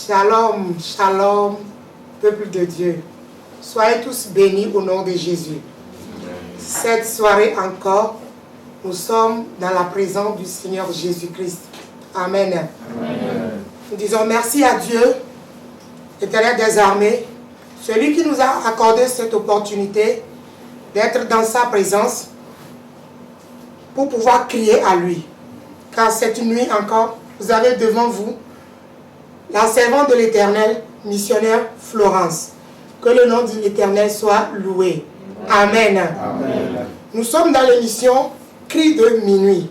Shalom, shalom, peuple de Dieu. Soyez tous bénis au nom de Jésus. Cette soirée encore, nous sommes dans la présence du Seigneur Jésus-Christ. Amen. Amen. Nous disons merci à Dieu, l'Éternel des armées, celui qui nous a accordé cette opportunité d'être dans sa présence pour pouvoir crier à lui. Car cette nuit encore, vous avez devant vous la servante de l'Éternel, missionnaire Florence. Que le nom de l'Éternel soit loué. Amen. Amen. Nous sommes dans l'émission Cri de minuit.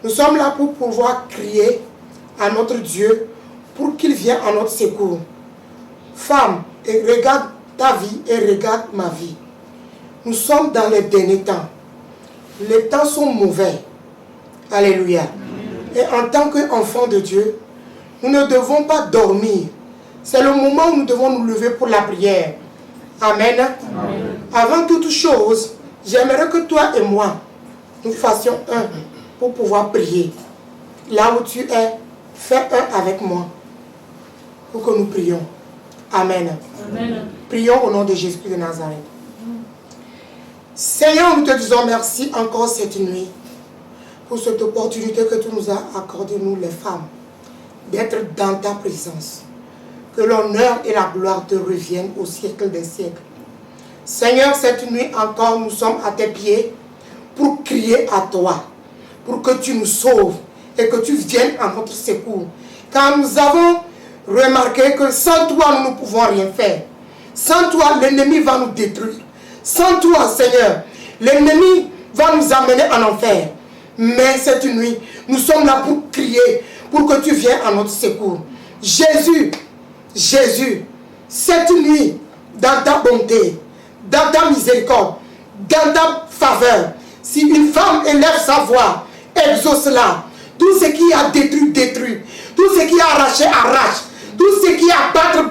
Nous sommes là pour pouvoir crier à notre Dieu pour qu'il vienne à notre secours. Femme, regarde ta vie et regarde ma vie. Nous sommes dans les derniers temps. Les temps sont mauvais. Alléluia. Et en tant qu'enfants de Dieu, nous ne devons pas dormir. C'est le moment où nous devons nous lever pour la prière. Amen. Amen. Avant toute chose, j'aimerais que toi et moi, nous fassions un pour pouvoir prier. Là où tu es, fais un avec moi pour que nous prions. Amen. Amen. Prions au nom de Jésus de Nazareth. Seigneur, nous te disons merci encore cette nuit pour cette opportunité que tu nous as accordée, nous les femmes, d'être dans ta présence. Que l'honneur et la gloire te reviennent au siècle des siècles. Seigneur, cette nuit encore, nous sommes à tes pieds pour crier à toi, pour que tu nous sauves et que tu viennes à notre secours. Car nous avons remarqué que sans toi, nous ne pouvons rien faire. Sans toi, l'ennemi va nous détruire. Sans toi, Seigneur, l'ennemi va nous amener en enfer. Mais cette nuit, nous sommes là pour crier, pour que tu viennes à notre secours. Jésus, Jésus, cette nuit, dans ta bonté, dans ta miséricorde, dans ta faveur, si une femme élève sa voix, exauce-la. Tout ce qui a détruit, détruit. Tout ce qui a arraché, arrache. Tout ce qui a battu,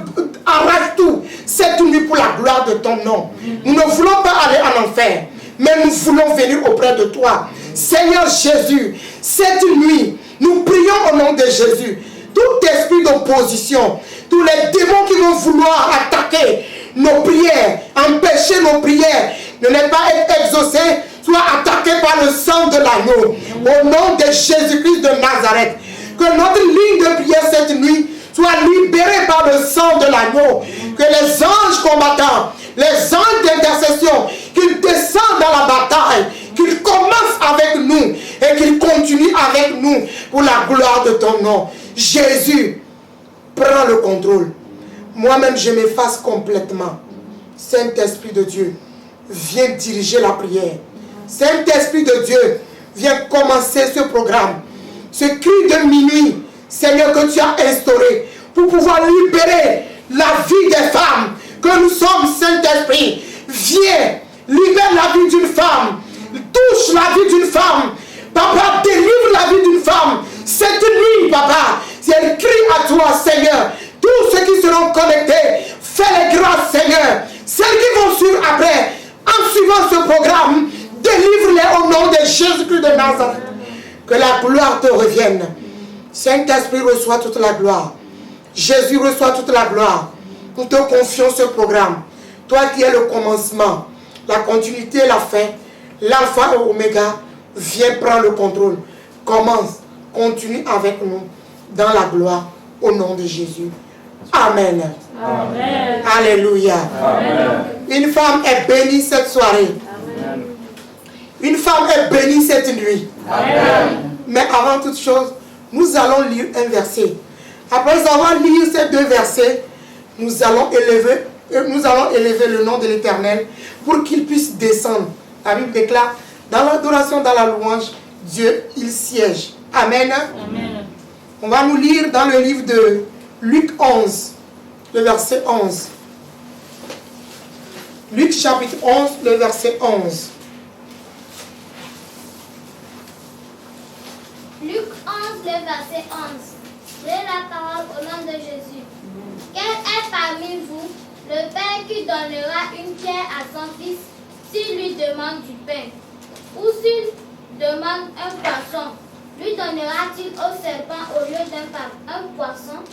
arrache tout. Cette nuit pour la gloire de ton nom. Nous ne voulons pas aller en enfer, mais nous voulons venir auprès de toi. Seigneur Jésus, cette nuit, nous prions au nom de Jésus. Tout esprit d'opposition, tous les démons qui vont vouloir attaquer nos prières, empêcher nos prières, ne les pas être exaucés, soit attaqués par le sang de l'agneau. Au nom de Jésus-Christ de Nazareth, que notre ligne de prière cette nuit soit libérée par le sang de l'agneau. Que les anges combattants, les anges d'intercession, qu'ils descendent dans la bataille, qu'ils commencent avec nous et qu'ils continuent avec nous pour la gloire de ton nom. Jésus, prends le contrôle. Moi-même, je m'efface complètement. Saint-Esprit de Dieu, viens diriger la prière. Saint-Esprit de Dieu, viens commencer ce programme. Ce cri de minuit, Seigneur, que tu as instauré pour pouvoir libérer la vie des femmes. Que nous sommes, Saint-Esprit. Viens, libère la vie d'une femme. Touche la vie d'une femme. Papa, délivre la vie d'une femme. Cette nuit, papa, si elle crie à toi, Seigneur, tous ceux qui seront connectés, fais les grâces, Seigneur. Celles qui vont suivre après, en suivant ce programme, délivre-les au nom de Jésus-Christ de Nazareth. Que la gloire te revienne. Saint-Esprit reçoit toute la gloire. Jésus reçoit toute la gloire. Nous te confions ce programme. Toi qui es le commencement, la continuité et la fin, l'alpha et l'oméga, viens prendre le contrôle. Commence, continue avec nous dans la gloire au nom de Jésus. Amen. Amen. Alléluia. Amen. Une femme est bénie cette soirée. Amen. Une femme est bénie cette nuit. Amen. Mais avant toute chose, nous allons lire un verset. Après avoir lu ces deux versets, nous allons élever le nom de l'Éternel pour qu'il puisse descendre. La Bible déclare, dans l'adoration, dans la louange, Dieu, il siège. Amen. Amen. On va nous lire dans le livre de Luc 11, le verset 11. Luc chapitre 11, le verset 11. Luc 11, le verset 11. J'ai la parole au nom de Jésus. Quel est parmi vous le père qui donnera une pierre à son fils s'il lui demande du pain? Ou s'il demande un poisson, lui donnera-t-il au serpent au lieu d'un poisson?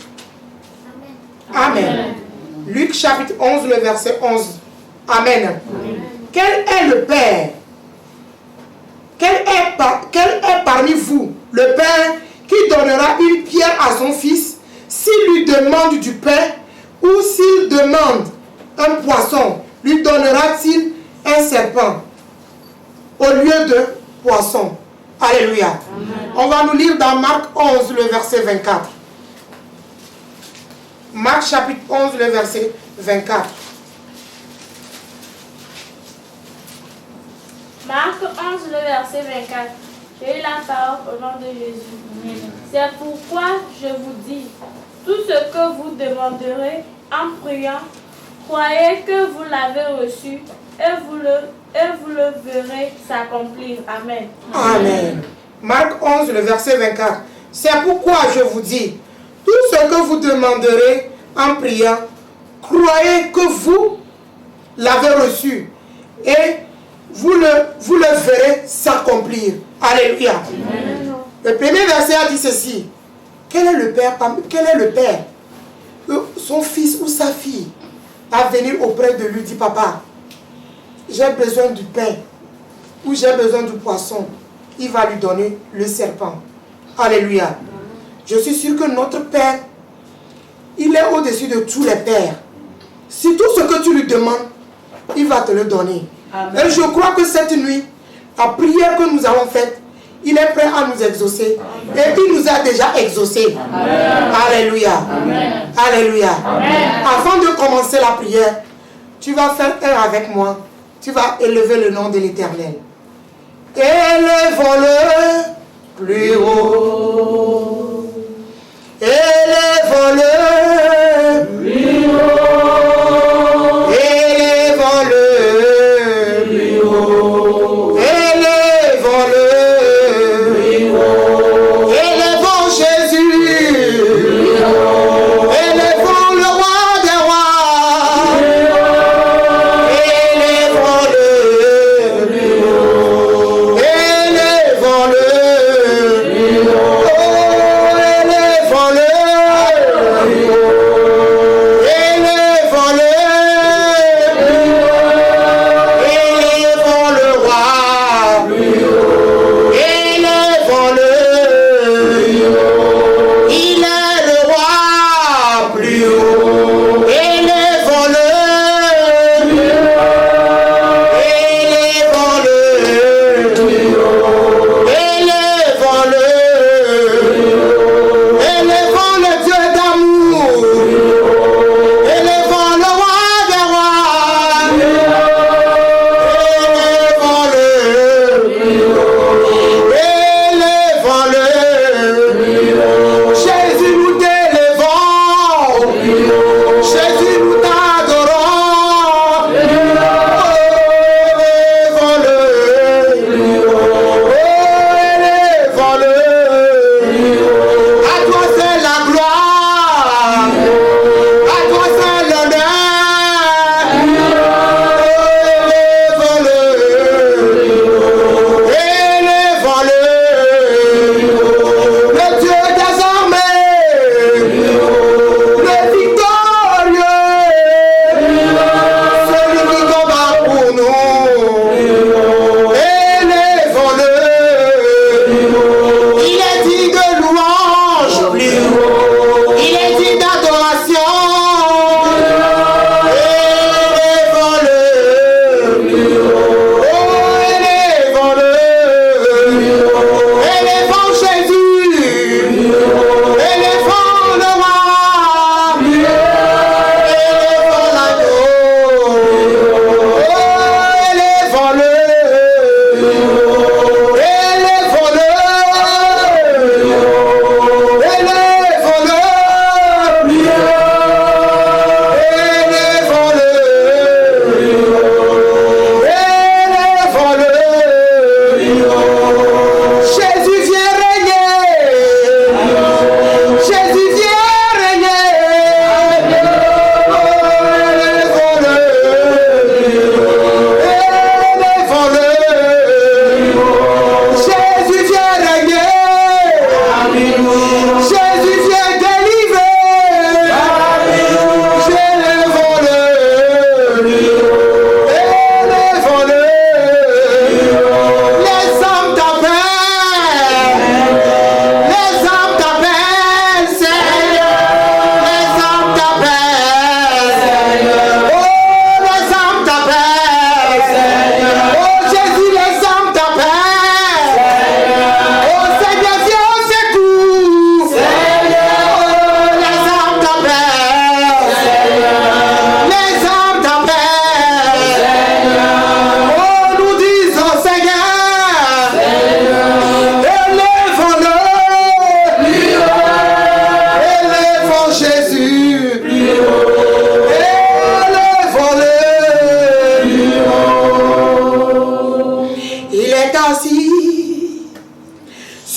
Amen. Amen. Luc chapitre 11, le verset 11. Amen. Quel est le Père? Quel est parmi vous le Père qui donnera une pierre à son fils s'il lui demande du pain, ou s'il demande un poisson, lui donnera-t-il un serpent au lieu de poisson? Alléluia. Amen. On va nous lire dans Marc 11, le verset 24. Marc chapitre 11, le verset 24. Marc 11, le verset 24. J'ai eu la parole au nom de Jésus. C'est pourquoi je vous dis, tout ce que vous demanderez en priant, croyez que vous l'avez reçu et vous le verrez s'accomplir. Amen. Amen. Marc 11, le verset 24. C'est pourquoi je vous dis, tout ce que vous demanderez en priant, croyez que vous l'avez reçu et vous le verrez s'accomplir. Alléluia. Amen. Le premier verset a dit ceci. Quel est le père? Son fils ou sa fille va venir auprès de lui, dit papa, j'ai besoin du pain ou j'ai besoin du poisson. Il va lui donner le serpent. Alléluia. Je suis sûr que notre Père, il est au-dessus de tous les pères. Si tout ce que tu lui demandes, il va te le donner. Amen. Et je crois que cette nuit, la prière que nous avons faite, il est prêt à nous exaucer. Amen. Et il nous a déjà exaucés. Amen. Alléluia. Amen. Alléluia. Amen. Avant de commencer la prière, tu vas faire un avec moi. Tu vas élever le nom de l'Éternel. Élevons-le plus haut. Élevons-le plus haut. Élevons-le plus haut. Élevons-le plus haut. Élevons Jésus plus haut. Élevons le roi des rois plus haut. Élevons-le plus haut. Élevons-le plus haut.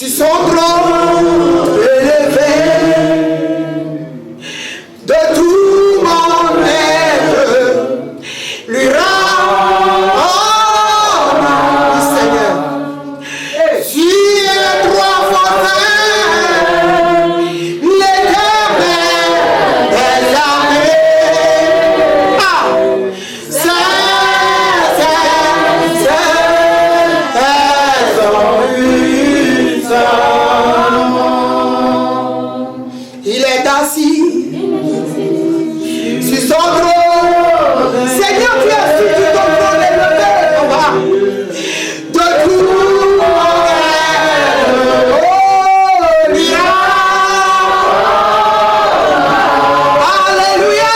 sur son trône élevé, de tout mon être, lui rend Seigneur. Tu es trois fois saint, l'Éternel est l'armée. Il est assis sur son trône. Seigneur, tu es assis sur ton trône élevé, papa. De tout mon être. Oh, Lia. Alléluia.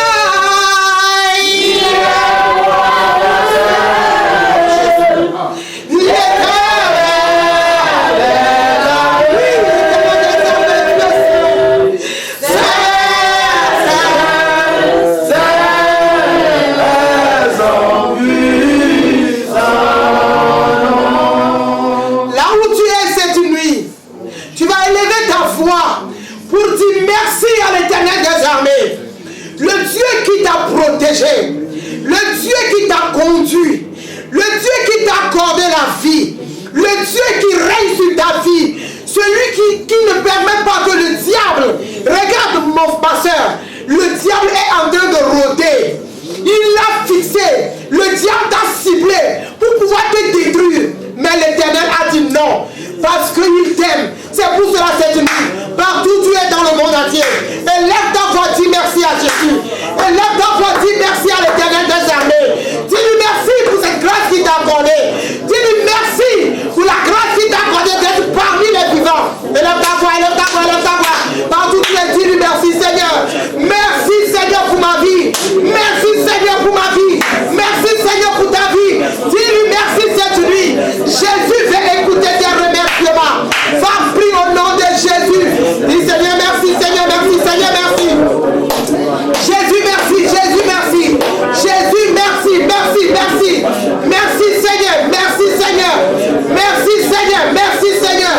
Protégé, le Dieu qui t'a conduit, le Dieu qui t'a accordé la vie, le Dieu qui règne sur ta vie, celui qui ne permet pas que le diable, regarde mon pasteur, le diable est en train de rôder, il l'a fixé, le diable t'a ciblé pour pouvoir te détruire, mais l'Éternel a dit non, parce qu'il t'aime. C'est pour cela cette nuit, partout tu es dans le monde entier, élève ta voix, dis merci à Jésus, élève ta voix, dis merci à l'Éternel des armées, dis-lui merci pour cette grâce qu'il t'a accordée, dis-lui merci pour la grâce qu'il t'a accordée d'être parmi les vivants. Élève ta voix, élève ta voix, élève ta voix, partout tu es, dis-lui merci Seigneur, merci Seigneur pour ma vie, merci Seigneur pour ma vie, merci Seigneur pour ta vie, dis-lui merci cette nuit. Jésus veut écouter tes remerciements, va prier au nom de Jésus, dis Seigneur merci, Seigneur merci, Seigneur merci, Jésus merci, Jésus merci, Jésus merci, merci, merci, merci Seigneur, merci Seigneur, merci Seigneur, merci Seigneur,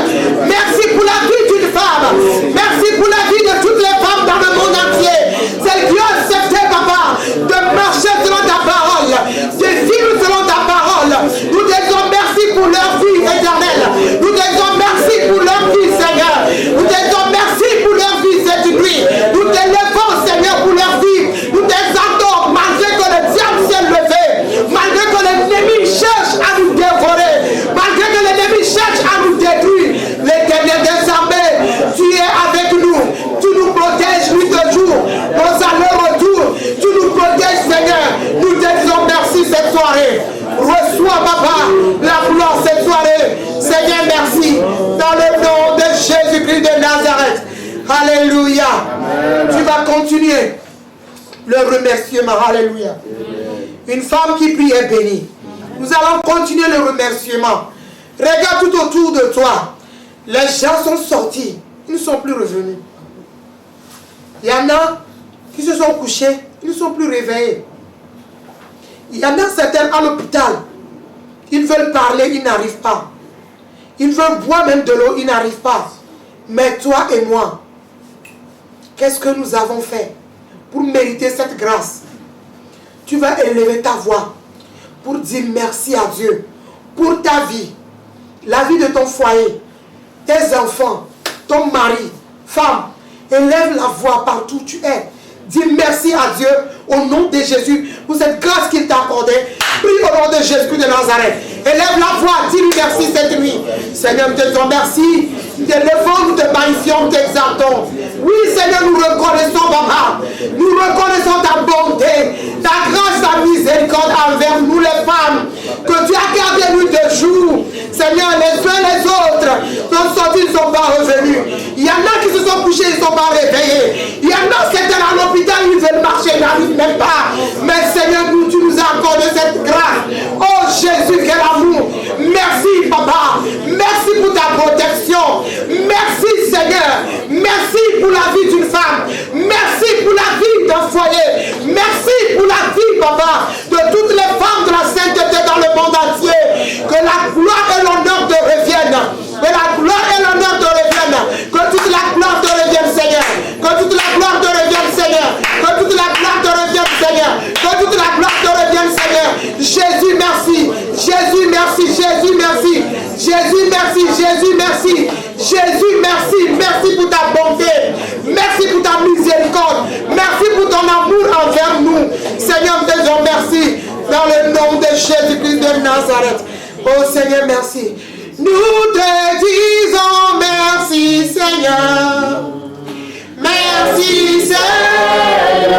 merci pour la vie d'une femme, merci pour la vie de toutes les femmes dans le monde entier, c'est Dieu accepté papa, de marcher selon ta parole, de vivre selon ta parole, nous disons merci pour leur vie éternelle, nous disons merci pour leur vie Seigneur, nous disons merci pour leur vie cette nuit, nous t'élevons Seigneur pour leur vie, nous t'exaltons malgré que le diable s'est levé, malgré que l'ennemi cherche à nous dévorer, malgré que l'ennemi cherche à nous détruire, l'Éternel des armées, tu es avec nous, tu nous protèges nuit de jour, nos allers-retours, tu nous protèges Seigneur, nous te disons merci cette soirée, reçois papa la gloire cette soirée, Seigneur merci, dans le nom de Jésus-Christ de Nazareth, alléluia. Tu vas continuer le remerciement, alléluia. Une femme qui prie est bénie. Nous allons continuer le remerciement. Regarde tout autour de toi. Les gens sont sortis, ils ne sont plus revenus. Il y en a qui se sont couchés, ils ne sont plus réveillés. Il y en a certains à l'hôpital, ils veulent parler, ils n'arrivent pas. Ils veulent boire même de l'eau, ils n'arrivent pas. Mais toi et moi, qu'est-ce que nous avons fait pour mériter cette grâce? Tu vas élever ta voix pour dire merci à Dieu pour ta vie, la vie de ton foyer, tes enfants, ton mari, femme. Élève la voix partout où tu es. Dis merci à Dieu au nom de Jésus pour cette grâce qu'il t'a accordée. Prie au nom de Jésus de Nazareth. Élève la voix, dis-lui merci cette nuit. Seigneur, nous te disons merci. Nous t'élevons, nous te magnifions, nous t'exaltons. Oui, Seigneur, nous reconnaissons, papa. Nous reconnaissons ta bonté, ta grâce, ta miséricorde envers nous les femmes. Que tu as gardé nous de jour. Seigneur, les uns les autres sont sortis, ils ne sont pas revenus. Il y en a qui se sont couchés, ils ne sont pas réveillés. Il y en a certains à l'hôpital, ils veulent marcher, ils n'arrivent même pas. Mais Seigneur, tu nous as accordé cette grâce. Oh Jésus, quel amour. Merci, papa. Merci pour ta protection. Merci, Seigneur. Merci pour la vie d'une femme. Merci pour la vie d'un foyer. Merci pour la vie, papa, de toutes les femmes de la sainteté dans le monde entier. Que la gloire et l'honneur te reviennent. Que la gloire et l'honneur te Nazareth. Oh Seigneur, merci. Nous te disons merci Seigneur. Merci Seigneur.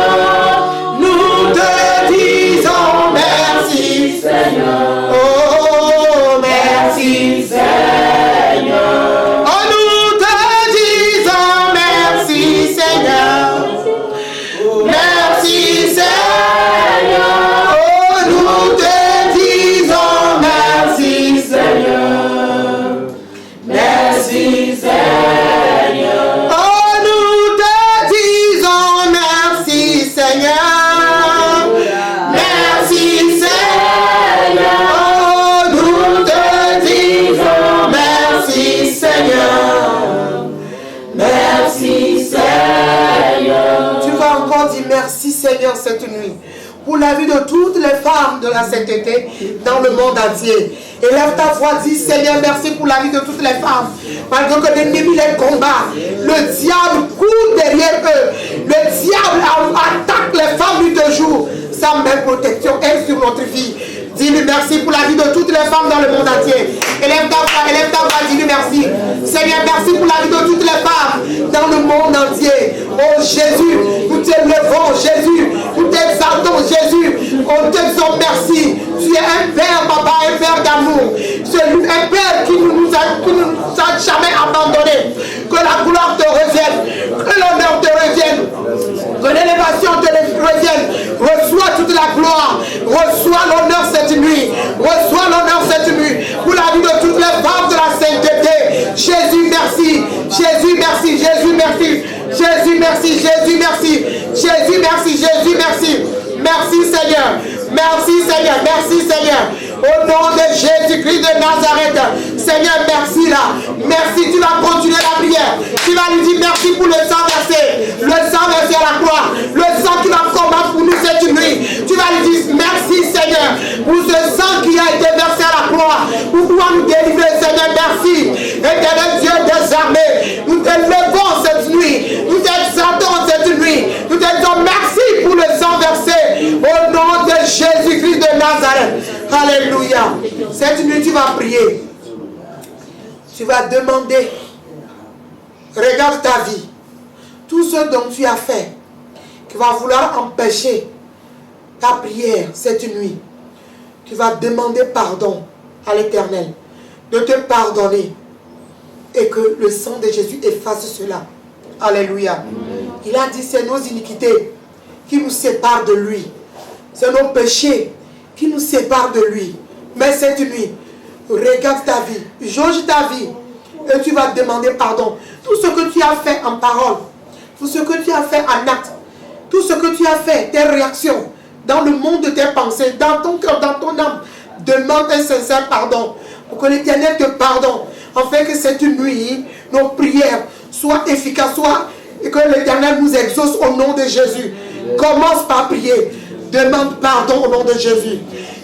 Nous te disons merci Seigneur. Oh merci Seigneur. Oh nous te disons merci Seigneur. Merci Seigneur. Oh nous te disons merci Seigneur. Merci Seigneur. Oh nous te disons merci Seigneur. Merci Seigneur. Oh nous te disons merci Seigneur. Merci Seigneur. Tu vas encore dire merci Seigneur cette nuit pour la vie de toutes les femmes de la sainteté dans le monde entier. Élève ta voix, dis Seigneur, merci pour la vie de toutes les femmes. Malgré que l'ennemi les combat, le diable court derrière eux. Le diable attaque les femmes nuit de jour. Sa même protection est sur notre vie. Dis-lui merci pour la vie de toutes les femmes dans le monde entier. Élève ta voix, dis-lui merci. Seigneur, merci pour la vie de toutes les femmes dans le monde entier. Oh Jésus, nous t'élevons, Jésus, nous t'exaltons, Jésus. On te dit merci. Tu es un Père, Papa, un Père d'amour. Un Père qui ne nous a jamais abandonnés. Que la gloire te revienne, que l'honneur te revienne, que l'élévation te revienne. Reçois toute la gloire, reçois l'honneur cette nuit, reçois l'honneur cette nuit pour la vie de toutes les femmes de la sainteté. Jésus, merci. Jésus, merci. Jésus, merci. Jésus, merci. Jésus, merci. Jésus, merci. Jésus, merci. Merci, Seigneur. Merci, Seigneur. Merci, Seigneur. Au nom de Jésus-Christ de Nazareth. Seigneur, merci là. Merci, tu vas continuer la prière. Tu vas lui dire merci pour le sang versé. Le sang versé à la croix. Le sang qui va combattre pour nous cette nuit. Tu vas lui dire merci, Seigneur, pour ce sang qui a été versé à la croix. Pour pouvoir nous délivrer, Seigneur. Merci. Éternel Dieu des armées. Nous te levons cette nuit. Nous t'exaltons cette nuit. Nous te disons merci pour le sang versé. Au nom de Jésus-Christ de Nazareth. Alléluia. Cette nuit, tu vas prier. Tu vas demander. Regarde ta vie. Tout ce dont tu as fait, qui va vouloir empêcher ta prière cette nuit. Tu vas demander pardon à l'Éternel. De te pardonner. Et que le sang de Jésus efface cela. Alléluia. Il a dit, c'est nos iniquités qui nous séparent de lui. C'est nos péchés qui nous séparent de lui. Mais cette nuit, regarde ta vie, jauge ta vie, et tu vas demander pardon. Tout ce que tu as fait en parole, tout ce que tu as fait en acte, tout ce que tu as fait, tes réactions, dans le monde de tes pensées, dans ton cœur, dans ton âme, demande un sincère pardon, pour que l'Éternel te pardonne, afin que cette nuit, nos prières soient efficaces, et que l'Éternel nous exauce au nom de Jésus. Commence par prier. Demande pardon au nom de Jésus.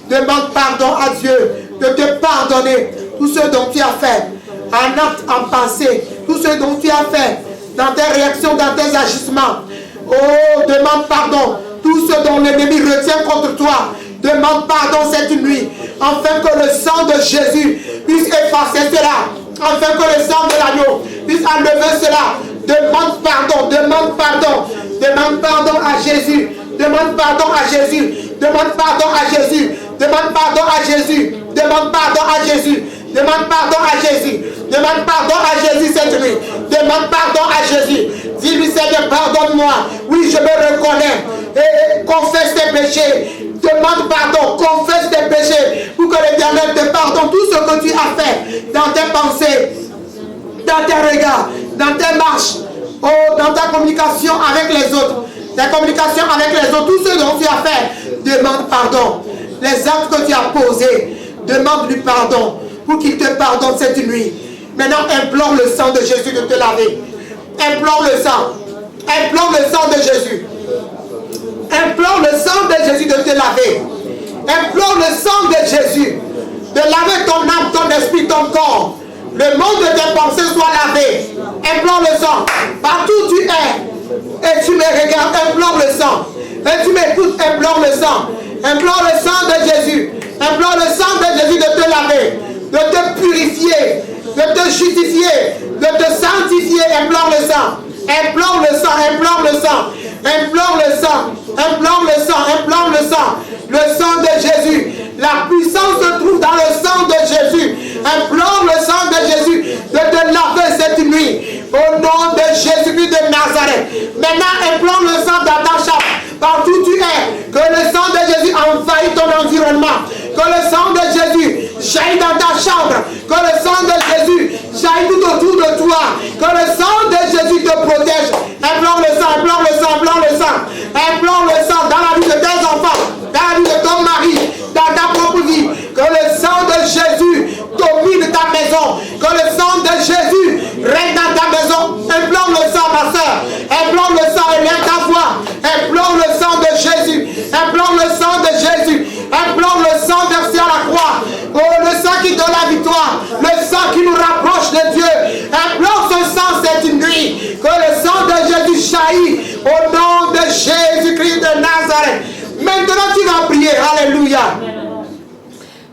Demande pardon à Dieu de te pardonner tout ce dont tu as fait, en acte, en pensée, tout ce dont tu as fait, dans tes réactions, dans tes agissements. Oh, demande pardon. Tout ce dont l'ennemi retient contre toi, demande pardon cette nuit, afin que le sang de Jésus puisse effacer cela, afin que le sang de l'agneau puisse enlever cela. Demande pardon, demande pardon, demande pardon à Jésus, demande pardon à Jésus, demande pardon à Jésus, demande pardon à Jésus, demande pardon à Jésus, demande pardon à Jésus, demande pardon à Jésus cette nuit, demande pardon à Jésus. Dis-lui, Seigneur, pardonne-moi. Oui, je me reconnais. Et confesse tes péchés. Demande pardon, confesse tes péchés pour que l'Éternel te pardonne tout ce que tu as fait dans tes pensées, dans tes regards, dans tes marches, oh, dans ta communication avec les autres. Ta communication avec les autres, tout ce dont tu as fait, demande pardon. Les actes que tu as posés, demande-lui pardon pour qu'il te pardonne cette nuit. Maintenant, implore le sang de Jésus de te laver. Implore le sang. Implore le sang de Jésus. Implore le sang de Jésus de te laver. Implore le sang de Jésus de laver ton âme, ton esprit, ton corps. Le monde de tes pensées soit lavé. Implore le sang. Partout où tu es, et tu me regardes, implore le sang. Et tu m'écoutes, implore le sang. Implore le sang de Jésus. Implore le sang de Jésus de te laver, de te purifier, de te justifier, de te sanctifier. Implore le sang. Implore le sang, implore le sang, implore le sang, implore le sang, implore le sang. Le sang de Jésus. La puissance se trouve dans le sang de Jésus. Implore le sang de Jésus de te laver cette nuit. Au nom de Jésus-Christ de Nazareth. Maintenant, implore le sang dans ta chambre. Partout où tu es. Que le sang de Jésus envahisse ton environnement. Que le sang de Jésus jaillit dans ta chambre. Que le sang de Jésus jaillit tout autour de toi. Que le sang de Jésus te protège. Implore le sang, implore le sang, implore le sang. Implore le sang dans la vie de tes enfants, dans la vie de ton mari, dans ta propre vie. Que le sang de Jésus domine ta maison. Que le sang de Jésus règne dans ta maison. Implore le sang, ma soeur. Implore le sang, élève ta voix. Implore le sang de Jésus. Implore le sang de Jésus. Implore le sang versé à la croix. Oh, le sang qui donne la victoire. Le sang qui nous rapproche de Dieu. Implore ce sang cette nuit. Que le sang de Jésus jaillit au nom de Jésus-Christ de Nazareth. Maintenant, tu vas prier. Alléluia.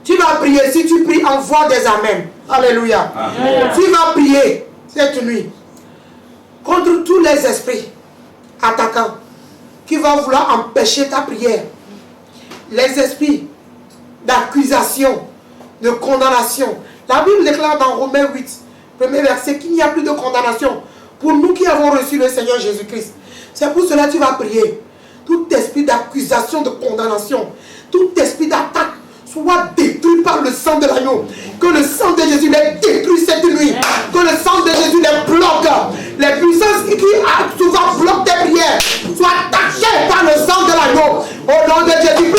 Tu vas prier. Si tu pries, envoie des amens. Alléluia. Amen. Tu vas prier cette nuit contre tous les esprits attaquants qui vont vouloir empêcher ta prière. Les esprits d'accusation, de condamnation. La Bible déclare dans Romains 8, premier verset, qu'il n'y a plus de condamnation pour nous qui avons reçu le Seigneur Jésus-Christ. C'est pour cela que tu vas prier. Tout esprit d'accusation, de condamnation, tout esprit d'attaque soit détruit par le sang de l'agneau. Que le sang de Jésus les détruise cette nuit. Que le sang de Jésus les bloque. Les puissances qui souvent bloquent tes prières soient attaquées par le sang de l'agneau. Au nom de Jésus.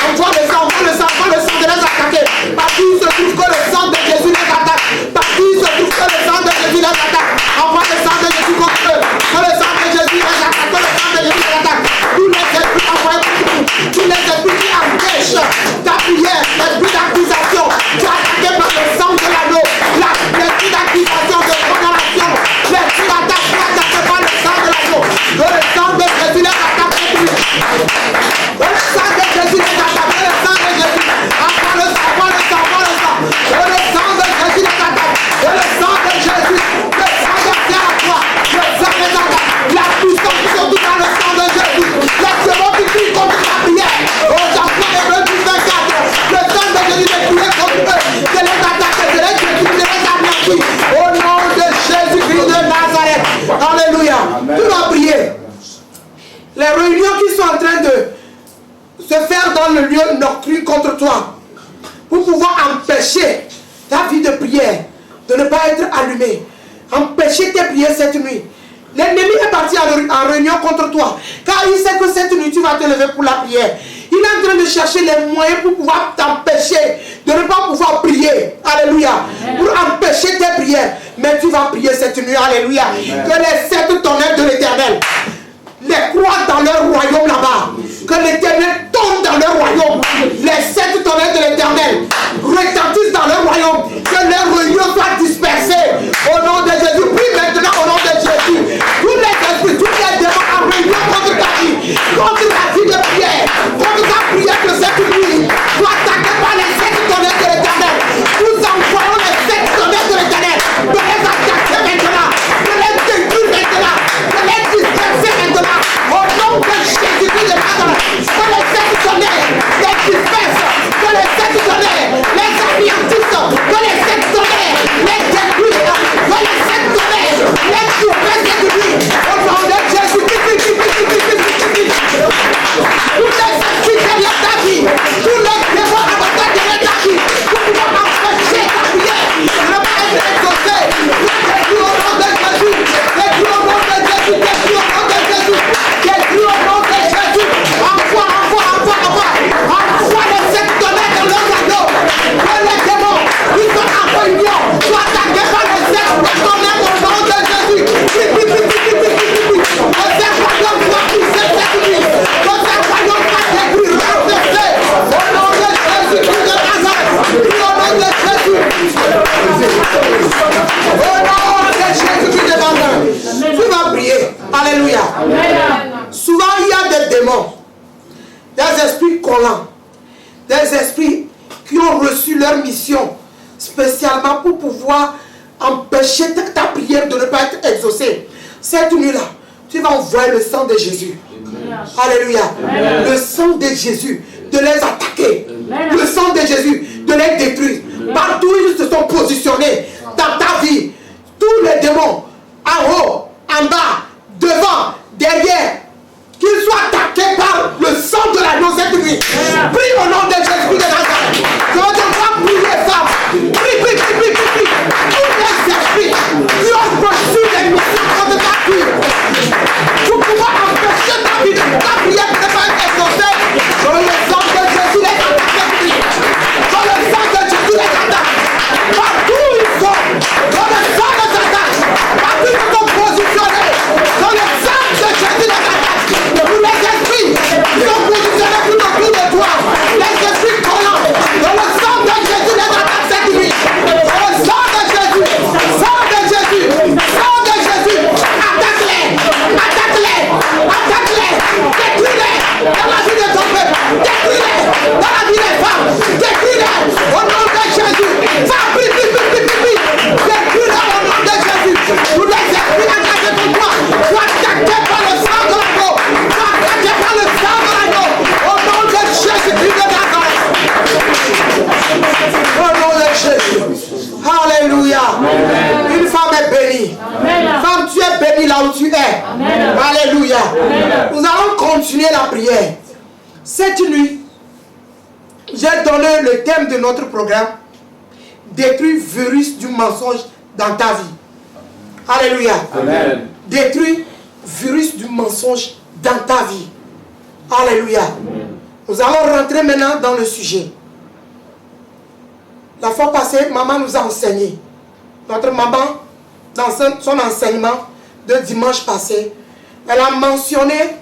Envoie le sang, envoie le sang, envoie le sang de les attaquer. Parce qu'il se trouve que le sang de Jésus les attaque. Parce qu'il se trouve que le sang de Jésus les attaque. Envoie le sang de Jésus contre eux. Que le sang de Jésus les attaque. Que le sang de Jésus les attaque. Tous les esprits envoyés contre nous. Tous les esprits qui empêchent ta prière, l'esprit d'accusation, tu es attaqué par le sang de l'agneau. L'esprit d'accusation, de condamnation, l'esprit d'attaque, tu es attaqué par le sang de l'agneau. Que le sang de Jésus les attaque. Que le sang de Jésus les attaque. Que le sang de Jésus. Envoie le sang, envoie le sang, envoie le sang. Que le sang de Jésus les attaque. Que le sang de Jésus, le sang de Pierre à toi, le sang des attaques. La puissance qui se trouve dans le sang de Jésus. La seconde qui crie contre ta prière. Oh, j'apprends les 24. Le sang de Jésus est prié contre eux. De les attaquer, de les détruire, de les anéantir. Au nom de Jésus-Christ de Nazareth. Alléluia. Tu vas prier. Les réunions qui sont en train de se faire dans le lieu nocturne contre toi, pour pouvoir empêcher ta vie de prière de ne pas être allumée, empêcher tes prières cette nuit. L'ennemi est parti en réunion contre toi, car il sait que cette nuit tu vas te lever pour la prière. Il est en train de chercher les moyens pour pouvoir t'empêcher de ne pas pouvoir prier. Alléluia. Pour empêcher tes prières. Mais tu vas prier cette nuit. Alléluia. Que les 7 tonnerres de l'Éternel les croient dans leur royaume là-bas. Que l'Éternel tombe dans leur royaume. Les 7 tonnerres de l'Éternel retentissent dans leur royaume. Que leurs réunions soient dispersées. Au nom de Jésus. Prie maintenant au nom de Jésus. Tous les esprits, tous les démons en réunion contre ta vie. Contre ta vie de prière. Contre ta prière de cette nuit. Soient attaqués par les 7 tonnerres de l'Éternel. Nous envoyons les 7 tonnerres de l'Éternel. De les attaquer maintenant. De les détruire maintenant. De les disperser maintenant. Au nom de Jésus-Christ de Nazareth, que les 7 tonnerres les dispersent, que les 7 tonnerres les anéantissent, que les 7 tonnerres également pour pouvoir empêcher ta prière de ne pas être exaucée. Cette nuit-là, tu vas envoyer le sang de Jésus. Alléluia. Le sang de Jésus de les attaquer. Le sang de Jésus de les détruire. Partout où ils se sont positionnés dans ta vie, tous les démons, en haut, en bas, devant, derrière, qu'ils soient attaqués par le sang de l'agneau cette nuit. Prie au nom de Jésus de Nazareth. Je vais te voir prier, femme. Prie. Tous les esprits qui ont reçu les missions de ta vie, pour pouvoir empêcher ta vie, ta prière de ne pas être exaucée, dans le sang de Jésus les attaque cette nuit. Dans le sang de Jésus les attaque. Partout où ils sont, dans le sang de Satan, partout où ils sont positionnés, dans le sang de Jésus les attaque. Tous les esprits qui sont positionnés tout autour de toi, les esprits collants, dans le sang de Jésus les attaque cette nuit. Dans le sang de Jésus, sang de Jésus, sang de Jésus, attaque-les, détruis-les dans la vie de ton peuple, détruis-les dans la vie des femmes, détruis-les au nom de Jésus. Détruis-les au nom de Jésus. Tous les esprits attaqués contre toi, sois attaqués par le sang de l'agneau, sois attaqués par le sang de l'agneau, au nom de Jésus-Christ de Nazareth. Au nom de Jésus. Alléluia. Une femme est bénie. Femme, tu es bénie là où tu es. Alléluia. Nous allons continuer la prière. Cette nuit, j'ai donné le thème de notre programme. Détruire virus du mensonge dans ta vie. Alléluia. Amen. Détruire virus du mensonge dans ta vie. Alléluia. Nous allons rentrer maintenant dans le sujet. La fois passée, maman nous a enseigné. Notre maman, dans son enseignement de dimanche passé, elle a mentionné,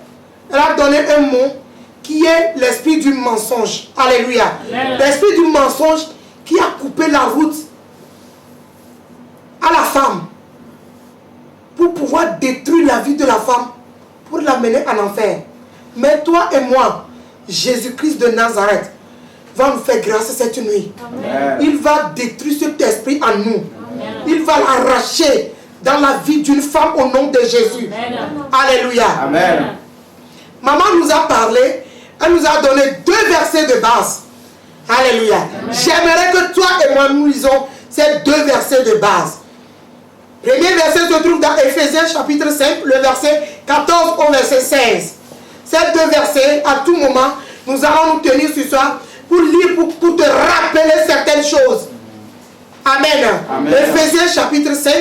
elle a donné un mot qui est l'esprit du mensonge. Alléluia. L'esprit du mensonge qui a coupé la route à la femme pour pouvoir détruire la vie de la femme, pour l'amener en enfer. Mais toi et moi, Jésus-Christ de Nazareth, va nous faire grâce cette nuit. Amen. Il va détruire cet esprit en nous. Amen. Il va l'arracher dans la vie d'une femme au nom de Jésus. Amen. Alléluia. Amen. Maman nous a parlé, elle nous a donné 2 versets de base. Alléluia. J'aimerais que toi et moi nous lisons ces 2 versets de base. Premier verset se trouve dans Éphésiens chapitre 5, le verset 14 au verset 16. Ces 2 versets, à tout moment, nous allons nous tenir ce soir pour lire, pour te rappeler certaines choses. Amen. Amen. Éphésiens chapitre 5,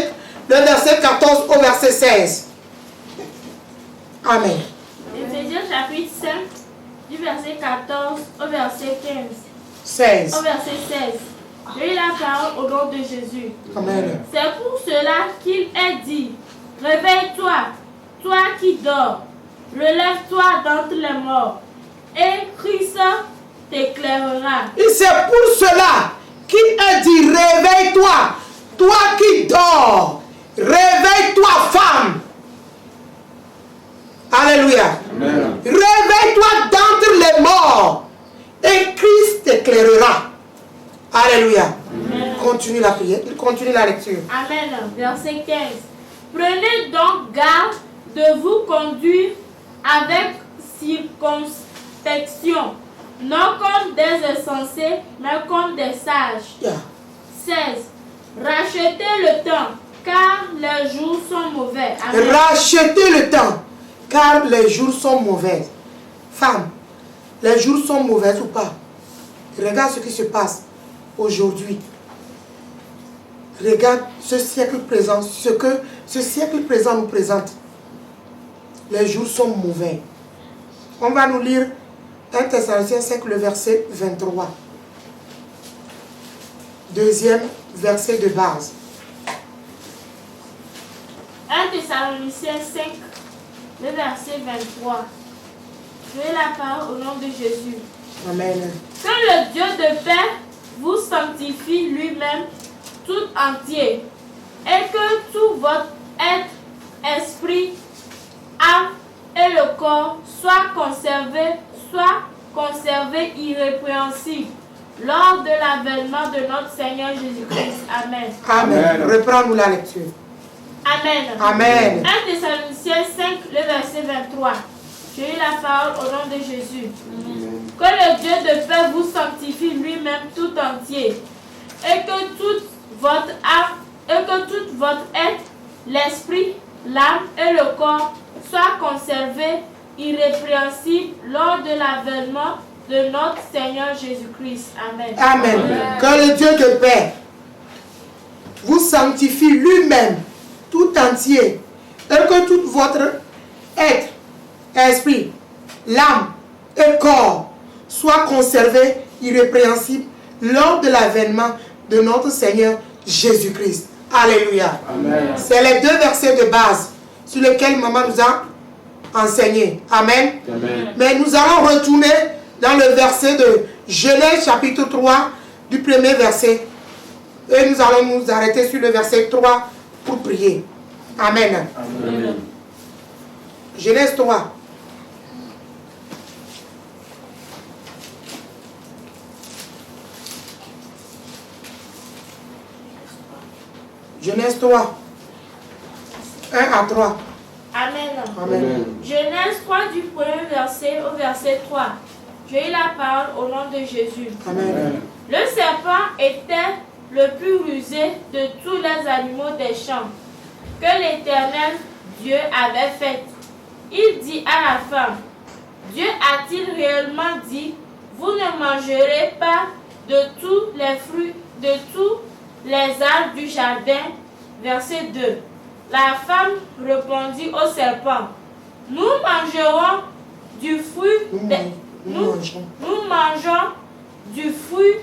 le verset 14 au verset 16. Amen. Éphésiens chapitre 5, du verset 14 au verset 15. 16. Au verset 16. Je lis la parole au nom de Jésus. Amen. C'est pour cela qu'il est dit, réveille-toi, toi qui dors, relève-toi d'entre les morts, et Christ t'éclairera. Et c'est pour cela qu'il a dit, réveille-toi, toi qui dors, réveille-toi femme. Alléluia. Amen. Réveille-toi d'entre les morts, et Christ t'éclairera. Alléluia. Amen. Continue la prière, continue la lecture. Amen. Verset 15. Prenez donc garde de vous conduire avec circonspection, non comme des insensés, mais comme des sages. Yeah. 16. Rachetez le temps, car les jours sont mauvais. Amen. Rachetez le temps, car les jours sont mauvais. Femme, les jours sont mauvais ou pas? Regarde ce qui se passe aujourd'hui. Regarde ce siècle présent, ce que ce siècle présent nous présente. Les jours sont mauvais. On va nous lire 1 Thessaloniciens 5, le verset 23. Deuxième verset de base. 1 Thessaloniciens 5, le verset 23. Je lis la parole au nom de Jésus. Amen. Que le Dieu de paix vous sanctifie lui-même tout entier, et que tout votre être, esprit, âme et le corps soient conservés irrépréhensibles lors de l'avènement de notre Seigneur Jésus-Christ. Amen. Amen. Reprends-nous la lecture. Amen. Amen. 1 Thessaloniciens 5, le verset 23. J'ai eu la parole au nom de Jésus. Que le Dieu de paix vous sanctifie lui-même tout entier, et que toute votre âme, et que tout votre être, l'esprit, l'âme et le corps soient conservés irrépréhensibles lors de l'avènement de notre Seigneur Jésus-Christ. Amen. Amen. Que le Dieu de paix vous sanctifie lui-même tout entier, et que tout votre être, esprit, l'âme et corps soient conservés irrépréhensibles lors de l'avènement de notre Seigneur Jésus-Christ. Alléluia. C'est les deux versets de base sur lesquels maman nous a enseigné. Amen. Amen. Mais nous allons retourner dans le verset de Genèse chapitre 3 du premier verset. Et nous allons nous arrêter sur le verset 3 pour prier. Amen. Amen. Genèse 3. Genèse 3. 1 à 3. Amen. Amen. Genèse 3 du premier verset au verset 3. J'ai eu la parole au nom de Jésus. Amen. Le serpent était le plus rusé de tous les animaux des champs que l'Éternel Dieu avait fait. Il dit à la femme, Dieu a-t-il réellement dit, vous ne mangerez pas de tous les fruits, de tous les arbres du jardin. Verset 2. La femme répondit au serpent, nous mangerons du fruit nous mangeons du fruit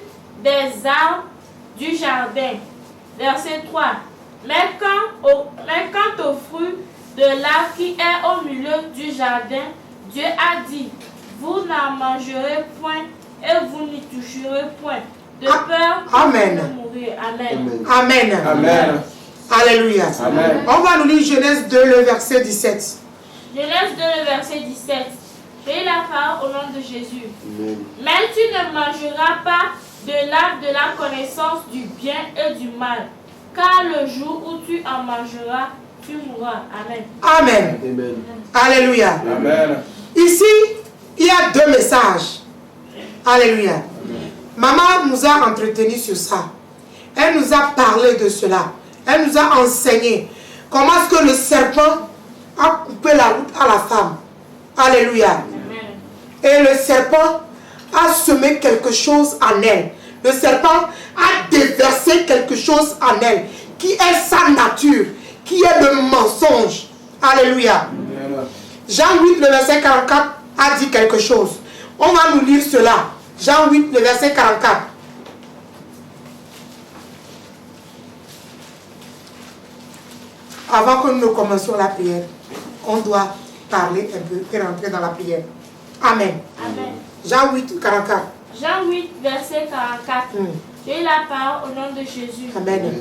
des arbres du jardin. Verset 3. Mais quant au fruit de l'arbre qui est au milieu du jardin, Dieu a dit, vous n'en mangerez point et vous n'y toucherez point, de peur que vous mourrez. Amen. Amen. Amen. Alléluia. Amen. On va nous lire Genèse 2, le verset 17. Genèse 2, le verset 17. J'ai la parole au nom de Jésus. Amen. Mais tu ne mangeras pas de l'arbre de la connaissance du bien et du mal, car le jour où tu en mangeras, tu mourras. Amen. Amen. Amen. Alléluia. Amen. Ici, il y a deux messages. Alléluia. Maman nous a entretenus sur ça. Elle nous a parlé de cela. Elle nous a enseigné comment est-ce que le serpent a coupé la route à la femme. Alléluia. Et le serpent a semé quelque chose en elle. Le serpent a déversé quelque chose en elle, qui est sa nature, qui est le mensonge. Alléluia. Jean 8, le verset 44 a dit quelque chose. On va nous lire cela. Jean 8, le verset 44. Avant que nous commencions la prière, on doit parler un peu et rentrer dans la prière. Amen. Amen. Jean 8, 44. Jean 8, verset 44. J'ai la parole au nom de Jésus. Amen.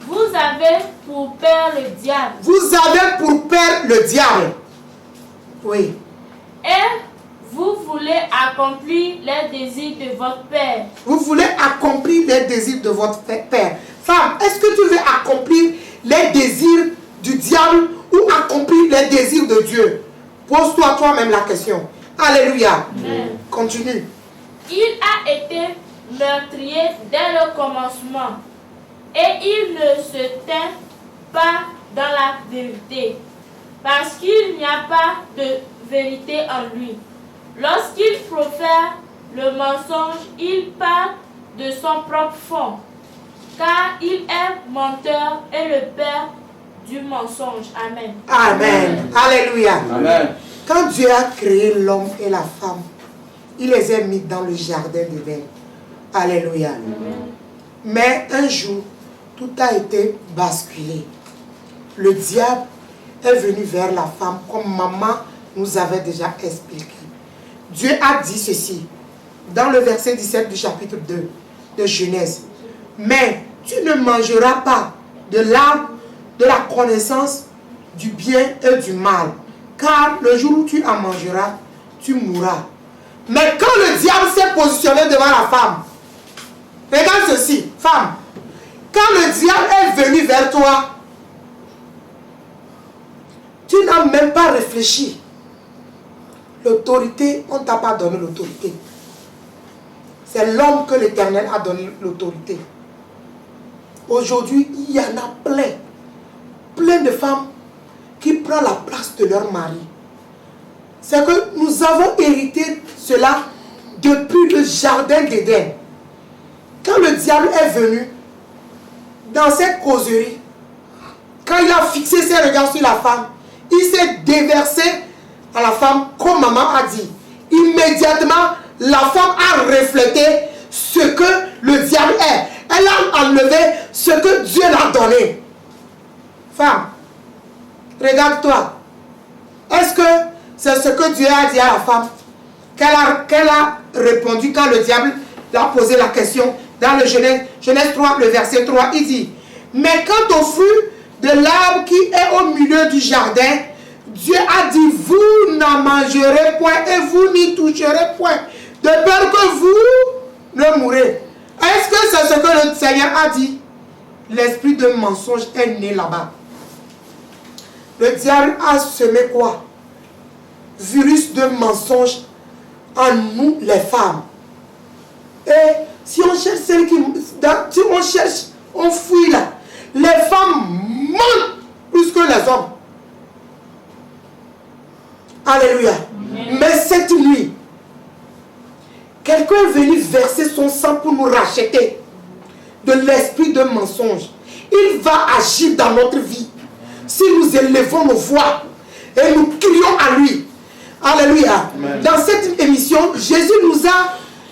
Vous avez pour père le diable. Vous avez pour père le diable. Oui. Et vous voulez accomplir les désirs de votre père. Vous voulez accomplir les désirs de votre père. Femme, est-ce que tu veux accomplir les désirs du diable ou accomplir les désirs de Dieu? Pose-toi toi-même la question. Alléluia. Amen. Continue. Il a été meurtrier dès le commencement et il ne se tint pas dans la vérité parce qu'il n'y a pas de vérité en lui. Lorsqu'il profère le mensonge, il parle de son propre fond, car il est menteur et le père du mensonge. Amen. Amen. Alléluia. Amen. Quand Dieu a créé l'homme et la femme, il les a mis dans le jardin d'Éden. Alléluia. Mais un jour, tout a été basculé. Le diable est venu vers la femme, comme maman nous avait déjà expliqué. Dieu a dit ceci, dans le verset 17 du chapitre 2 de Genèse. Mais tu ne mangeras pas de l'arbre de la connaissance du bien et du mal, car le jour où tu en mangeras, tu mourras. Mais quand le diable s'est positionné devant la femme, Regarde ceci, femme. Quand le diable est venu vers toi, tu n'as même pas réfléchi. L'autorité, on ne t'a pas donné l'autorité. C'est l'homme que l'Éternel a donné l'autorité. Aujourd'hui, il y en a plein. Plein de femmes qui prennent la place de leur mari. C'est que nous avons hérité cela depuis le jardin d'Éden. Quand le diable est venu, dans cette causerie, quand il a fixé ses regards sur la femme, il s'est déversé à la femme, comme maman a dit. Immédiatement, la femme a reflété ce que le diable est. Elle a enlevé ce que Dieu l'a donné. Femme, regarde-toi. Est-ce que c'est ce que Dieu a dit à la femme qu'elle a répondu quand le diable lui a posé la question? Dans le Genèse 3, le verset 3, il dit: mais quant au fruit de l'arbre qui est au milieu du jardin, Dieu a dit: vous n'en mangerez point et vous n'y toucherez point, de peur que vous ne mourrez. Est-ce que c'est ce que le Seigneur a dit? L'esprit de mensonge est né là-bas. Le diable a semé quoi? Virus de mensonge en nous les femmes. Et si on cherche celles qui... Si on cherche, on fouille là. Les femmes mentent plus que les hommes. Alléluia. Amen. Mais cette nuit, quelqu'un est venu verser son sang pour nous racheter de l'esprit de mensonge. Il va agir dans notre vie si nous élevons nos voix et nous crions à lui. Alléluia. Amen. Dans cette émission, Jésus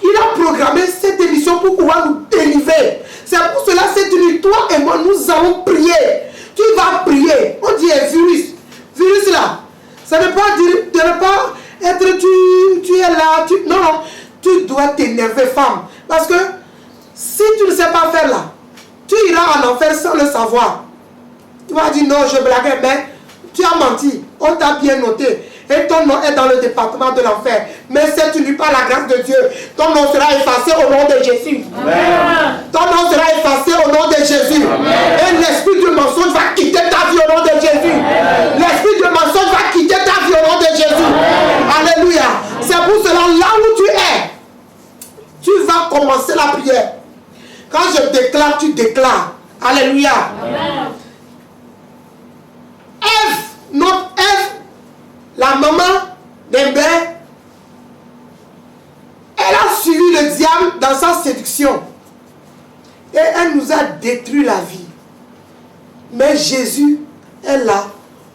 il a programmé cette émission pour pouvoir nous délivrer. C'est pour cela, cette nuit, toi et moi, nous allons prier. Tu vas prier. On dit virus. Virus là. Ça ne veut pas dire, de ne pas être, tu es là. Non, non. Tu dois t'énerver, femme. Parce que si tu ne sais pas faire là, tu iras en enfer sans le savoir. Tu vas dire non, je blaguais, mais tu as menti. On t'a bien noté. Et ton nom est dans le département de l'enfer. Mais cette nuit, par la grâce de Dieu, ton nom sera effacé au nom de Jésus. Amen. Ton nom sera effacé au nom de Jésus. Amen. Et l'esprit du mensonge va quitter ta vie au nom de Jésus. L'esprit du mensonge va quitter ta vie au nom de Jésus. Amen. Alléluia. C'est pour cela, là où tu es, tu vas commencer la prière. Quand je déclare, tu déclares. Alléluia. Amen. Ève, notre Ève, la maman d'Embé, elle a suivi le diable dans sa séduction. Et elle nous a détruit la vie. Mais Jésus est là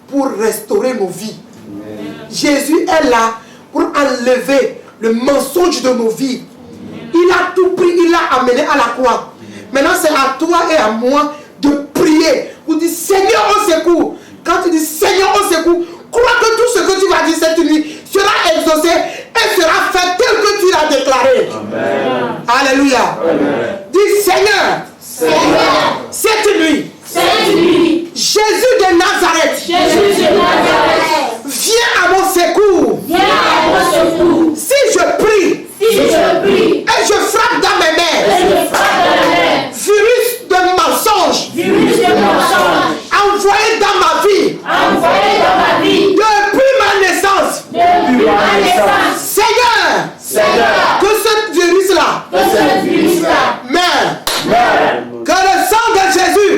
pour restaurer nos vies. Amen. Jésus est là pour enlever le mensonge de nos vies. Amen. Il a tout pris, il l'a amené à la croix. Maintenant, c'est à toi et à moi de prier. Pour dire Seigneur au secours. Quand tu dis Seigneur au secours, crois que tout ce que tu vas dire cette nuit sera exaucé et sera fait tel que tu l'as déclaré. Amen. Alléluia. Amen. Dis Seigneur, Seigneur, cette nuit, Jésus de Nazareth, viens à mon secours. Si je prie, et je frappe dans mes mains, virus de mensonge, envoyé dans ma vie, depuis ma naissance, Seigneur, que ce virus-là meure. Que le sang de Jésus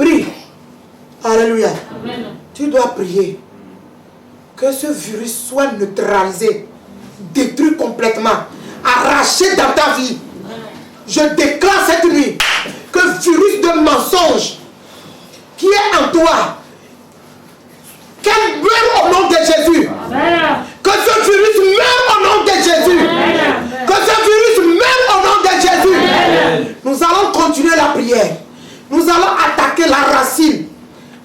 Prie. Alléluia. Amen. Tu dois prier que ce virus soit neutralisé, détruit complètement, arraché dans ta vie. Je déclare cette nuit que le virus de mensonge qui est en toi, qu'elle meure au nom de Jésus. Amen. Que ce virus meure au nom de Jésus. Amen. Que ce virus meure au nom de Jésus. Amen. Nous allons continuer la prière. Nous allons attaquer la racine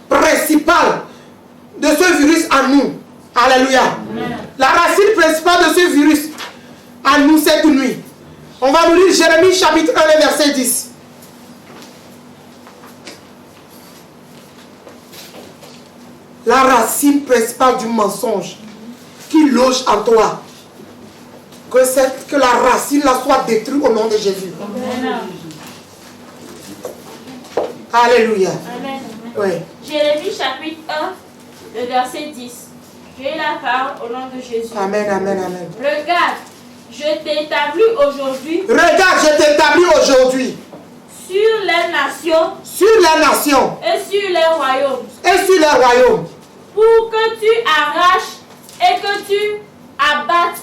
principale de ce virus en nous. Alléluia. Amen. La racine principale de ce virus en nous cette nuit. On va nous lire Jérémie chapitre 1, verset 10. La racine principale du mensonge qui loge en toi. Que la racine là soit détruite au nom de Jésus. Amen. Alléluia. Amen. Oui. Jérémie chapitre 1, le verset 10. J'ai la parole au nom de Jésus. Amen, amen, amen. Regarde, je t'ai établi aujourd'hui Regarde, je t'établis aujourd'hui sur les nations sur les nations et sur les royaumes, et sur les royaumes pour que tu arraches et que tu abattes,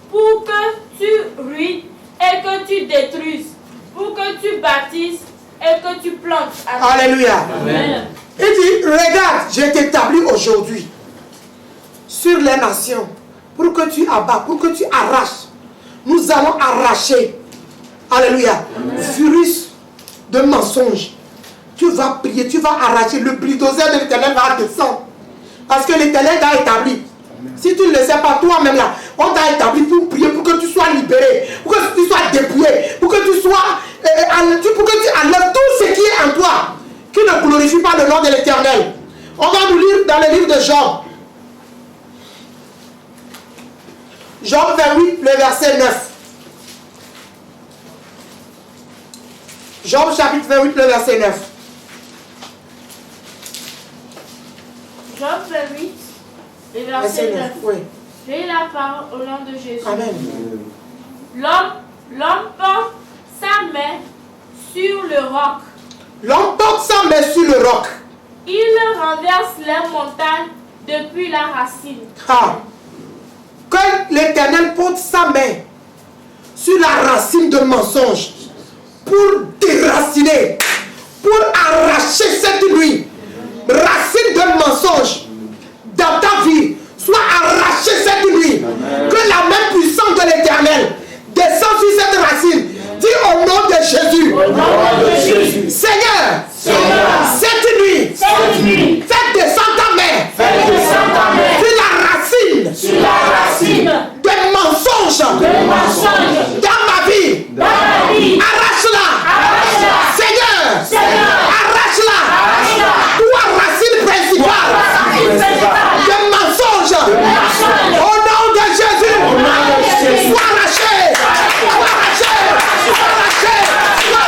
pour que tu ruines et que tu détruises, pour que tu bâtisses et que tu plantes. Alléluia. Amen. Il dit, regarde, je t'établis aujourd'hui sur les nations pour que tu abattes, pour que tu arraches. Nous allons arracher. Alléluia. Virus de mensonge. Tu vas prier, tu vas arracher. Le bulldozer de l'Éternel va descendre. Parce que l'Éternel t'a établi. Si tu ne le sais pas, toi-même là, on t'a établi pour prier, pour que tu sois libéré, pour que tu sois dépouillé, pour que tu sois, pour que tu enlèves tout ce qui est en toi, qui ne glorifie pas le nom de l'Éternel. On va nous lire dans le livre de Job. Job 28, le verset 9. Job chapitre 28, le verset 9. Job 28, le verset 9. Oui. J'ai la parole au nom de Jésus. Amen. L'homme porte sa main sur le roc. L'homme porte sa main sur le roc. Il renverse les montagnes depuis la racine. Ah. Que l'Éternel porte sa main sur la racine de mensonge pour déraciner, pour arracher cette nuit. Racine de mensonge dans ta vie soit arrachée cette nuit. Amen. Que la main puissante de l'Éternel descend sur cette racine. Dis au nom de Jésus. Au nom de Jésus. Seigneur, cette nuit, fais descendre ta main sur la racine de mensonge dans ma vie. Arrache-la. Seigneur, arrache-la. Toi, racine principale de mensonge. Au nom de Jésus. Sois arraché. Sois arraché. Sois arraché. Sois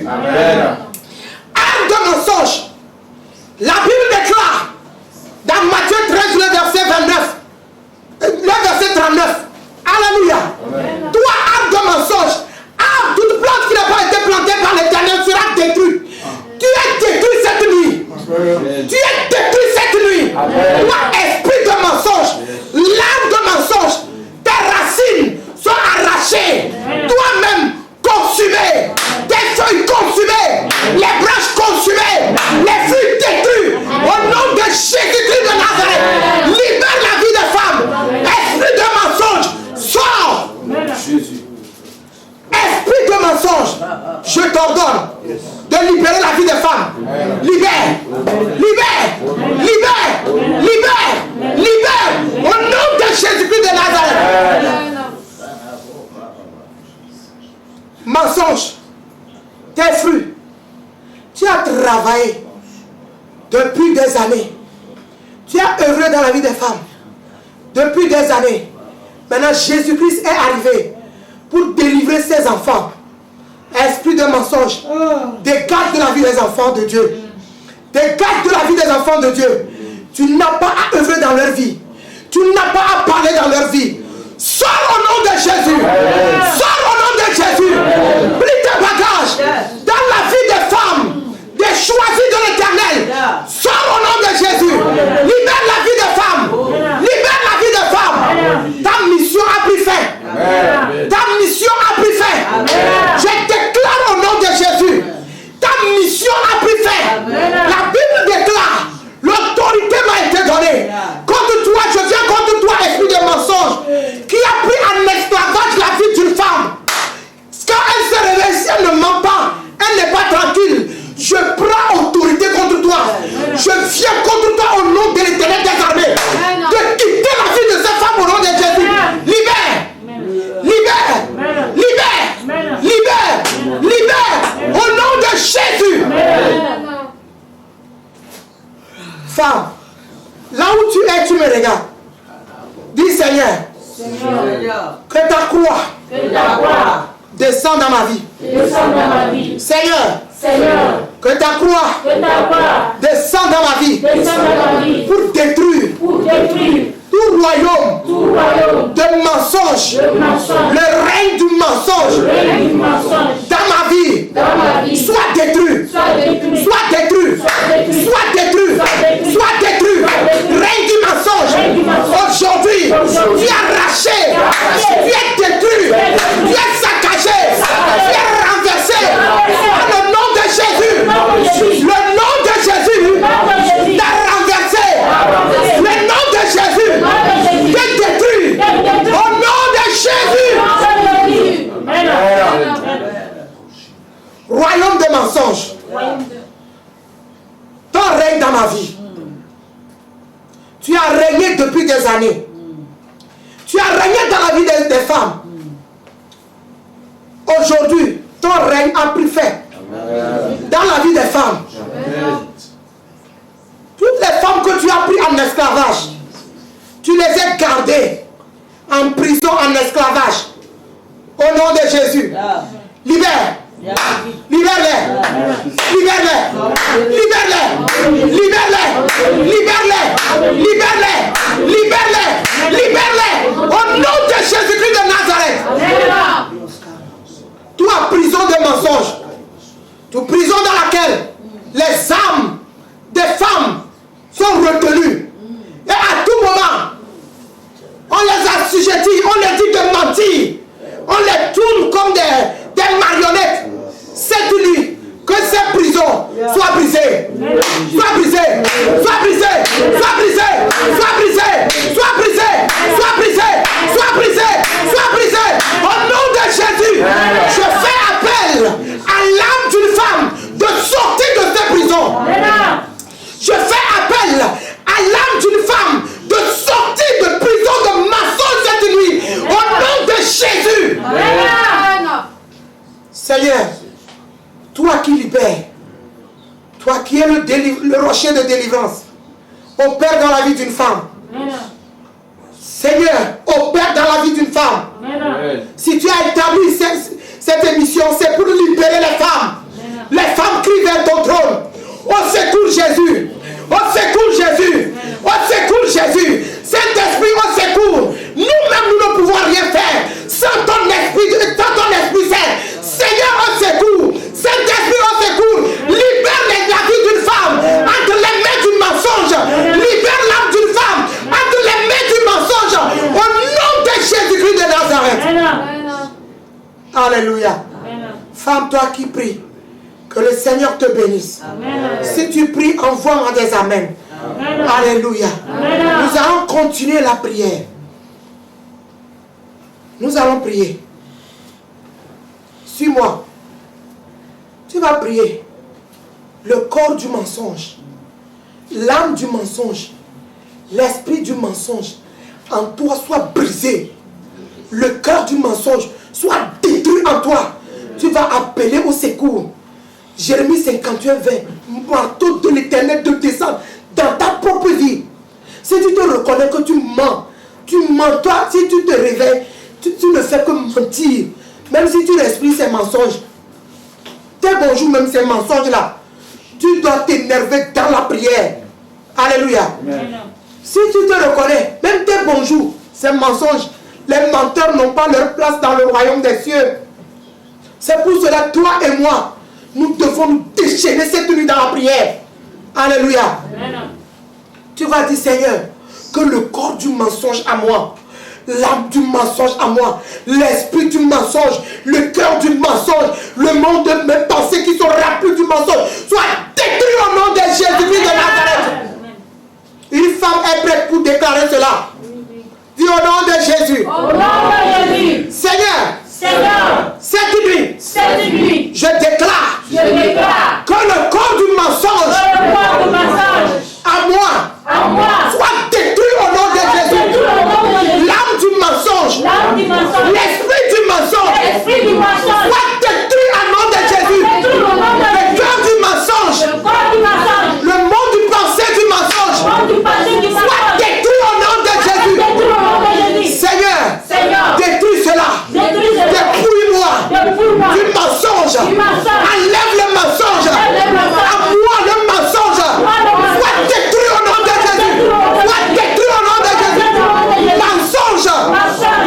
Jésus. Arme de mensonge. La Bible déclare dans Matthieu 13, le verset 29, le verset 39. Alléluia. Toi, arme de mensonge, arme, toute plante qui n'a pas été plantée par l'Éternel sera détruite. Tu es détruit cette nuit. Tu es détruit cette nuit. Toi, esprit de mensonge, l'âme de mensonge, tes racines sont arrachées. Toi-même consumé, tes feuilles consumées, les branches consumées, les fruits détruits. Au nom de Jésus-Christ de Nazareth, libère la vie des femmes. Esprit de mensonge, sors. Esprit de mensonge, je t'ordonne de libérer la vie des femmes. Libère, libère, libère, libère, libère. Au nom de Jésus-Christ de Nazareth. Mensonge, tes fruits. Tu as travaillé depuis des années. Tu as œuvré dans la vie des femmes depuis des années. Maintenant, Jésus-Christ est arrivé pour délivrer ses enfants. Esprit de mensonge, dégage de la vie des enfants de Dieu. Dégage de la vie des enfants de Dieu. Tu n'as pas à œuvrer dans leur vie. Tu n'as pas à parler dans leur vie. Sors au nom de Jésus. Sors au nom de Jésus. Plie tes bagages dans la vie des femmes, des choisis de l'Éternel. Sors au nom de Jésus. Libère la vie des femmes. Libère la vie des femmes. Ta mission a pris fin. Ta mission a pris fin. Je déclare au nom de Jésus. Ta mission a pris fin. La Bible déclare, l'autorité m'a été donnée. Contre toi, je viens contre toi, esprit de mensonge, qui a pris en esclavage la vie d'une femme. Quand elle se réveille, si elle ne ment pas, elle n'est pas tranquille. Je prends autorité contre toi. Je viens contre toi au nom de l'Éternel des armées. De quitter la vie de cette femme au nom de Jésus. Libère. Libère. Libère. Libère. Libère. Au nom de Jésus. Femme, là où tu es, tu me regardes. Dis Seigneur, que ta croix descend dans ma vie. Seigneur, que ta croix descend dans ma vie pour détruire tout royaume de mensonges, le règne du mensonge dans ma vie, soit détruit, soit détruit, soit détruit, soit détruit, règne du mensonge. Aujourd'hui, tu es arraché, tu es détruit, tu es saccagé, tu es renversé par le nom de Jésus. Le nom de Jésus t'a renversé. Le nom de Jésus t'est détruit. Au nom de Jésus. Royaume de mensonges. Ton règne dans ma vie. Tu as régné depuis des années. Tu as régné dans la vie des femmes. Aujourd'hui, ton règne a pris fin dans la vie des femmes. Toutes les femmes que tu as prises en esclavage, tu les as gardées en prison, en esclavage. Au nom de Jésus. Libère. Libère-les. Libère-les. Libère-les. Libère-les. Libère-les. Libère-les. Libère-les. Libère-les. Au nom de Jésus-Christ de Nazareth. Toi, prison de mensonges. Toi, prison dans laquelle les âmes des femmes sont retenues. Et à tout moment, on les assujettit, on les dit de mentir. On les tourne comme des marionnettes. Cette nuit, que ces prisons soient brisées. Soient brisées. Soient brisées. Soient brisées. Soient brisées. Soient brisées. Soient brisées. Soient brisées. Soient brisées. Au nom de Jésus, je fais appel à l'âme d'une femme de sortir de ces prisons. Je fais appel à l'âme d'une femme de sortir de prison de mensonge cette nuit. Au nom de Jésus. Seigneur, toi qui libères, toi qui es le rocher de délivrance, opère dans la vie d'une femme. Seigneur, opère dans la vie d'une femme. Si tu as établi cette émission, c'est pour libérer les femmes. toi qui pries, que le Seigneur te bénisse. Amen. Si tu pries, envoie-moi des amens. Amen. Alléluia. Amen. Nous allons continuer la prière. Nous allons prier. Suis-moi. Tu vas prier. Le corps du mensonge, l'âme du mensonge, l'esprit du mensonge en toi soit brisé. Le cœur du mensonge soit détruit en toi. Tu vas appeler au secours. Jérémie 51, 20. Marteau de l'Éternel de descendre dans ta propre vie. Si tu te reconnais que tu mens, toi, si tu te réveilles, tu ne fais que mentir. Même si tu respires ces mensonges, tes bonjours, même ces mensonges-là, tu dois t'énerver dans la prière. Alléluia. Amen. Si tu te reconnais, même tes bonjours, ces mensonges, les menteurs n'ont pas leur place dans le royaume des cieux. C'est pour cela, toi et moi, nous devons nous déchaîner cette nuit dans la prière. Alléluia. Amen. Tu vas dire, Seigneur, que le corps du mensonge à moi, l'âme du mensonge à moi, l'esprit du mensonge, le cœur du mensonge, le monde de mes pensées qui sont remplies du mensonge, soit détruit au nom de Jésus-Christ de Nazareth. Une femme est prête pour déclarer cela. Dis au nom de Jésus. Au nom de Jésus. Seigneur, cette nuit, je déclare que le corps du mensonge à moi soit détruit au nom de Jésus. L'âme du mensonge, l'esprit du mensonge soit détruit au nom de Jésus. Le cœur du mensonge, le monde du pensée du mensonge soit détruit au nom de Jésus. Seigneur, détruis cela. Dépouille-moi du mensonge. Enlève le mensonge. À moi le mensonge. Soit détruit au nom de Jésus. Soit détruit au nom de Jésus. Mensonge.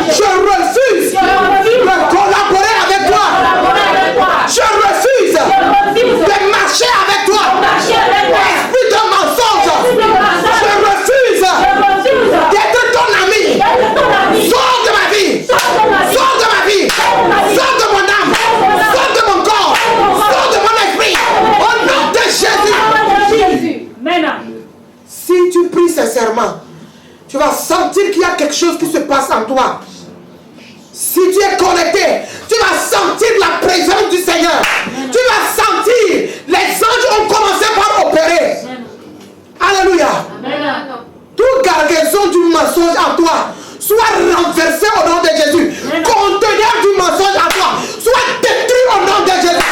Je refuse de collaborer avec toi. Je refuse de marcher avec toi. Esprit de mensonge. Je refuse d'être ton ami. Sors de ma vie. Sors de ma vie. Sors de mon âme. Sors de mon corps. Sors de mon esprit. Au nom de Jésus. Si tu pries sincèrement, tu vas sentir qu'il y a quelque chose qui se passe en toi. Si tu es connecté, tu vas sentir la présence du Seigneur. Tu vas sentir, les anges ont commencé par opérer. Alléluia. Toute gargaison du mensonge en toi soit renversée au nom de Jésus. Conteneur du mensonge en toi soit détruit au nom de Jésus.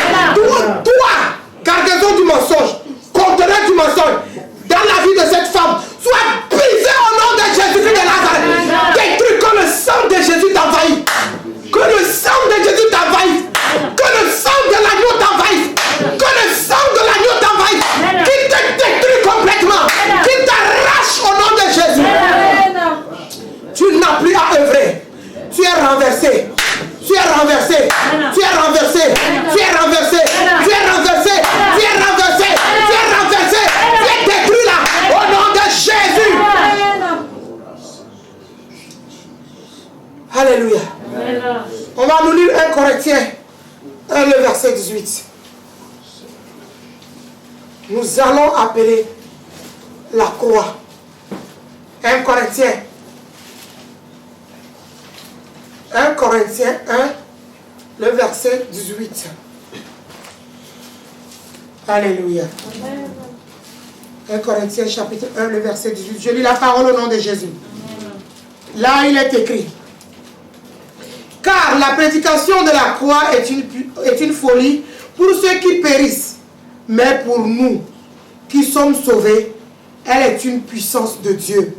Toi, gargaison du mensonge, conteneur du mensonge, dans la vie de cette femme, soit brisé au nom de Jésus-Christ de Nazareth. Détruit, que le sang de Jésus t'envahisse. Que le sang de Jésus t'envahisse. Que le sang de l'agneau t'envahisse. Que le sang de l'agneau t'envahisse. Qu'il te détruit complètement. Qu'il t'arrache au nom de Jésus. Tu n'as plus à œuvrer. Tu es renversé. Tu es renversé. Tu es renversé. Tu es renversé. Tu es renversé. Tu es renversé. Tu es renversé. Tu es détruit là. Au nom de Jésus. Alléluia. On va nous lire 1 Corinthiens 1, le verset 18. Nous allons appeler la croix. 1 Corinthiens 1 le verset 18. Alléluia. 1 Corinthiens chapitre 1, le verset 18. Je lis la parole au nom de Jésus. Là, il est écrit: car la prédication de la croix est une folie pour ceux qui périssent, mais pour nous qui sommes sauvés, elle est une puissance de Dieu.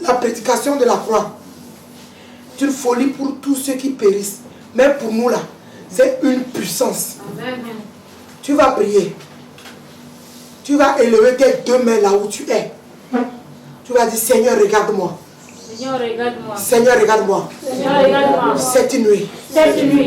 La prédication de la croix est une folie pour tous ceux qui périssent, mais pour nous là, c'est une puissance. Amen. Tu vas prier. Tu vas élever tes deux mains là où tu es. Tu vas dire: Seigneur, regarde-moi. Seigneur, regarde-moi. Seigneur, regarde-moi. Seigneur, regarde-moi. Cette nuit,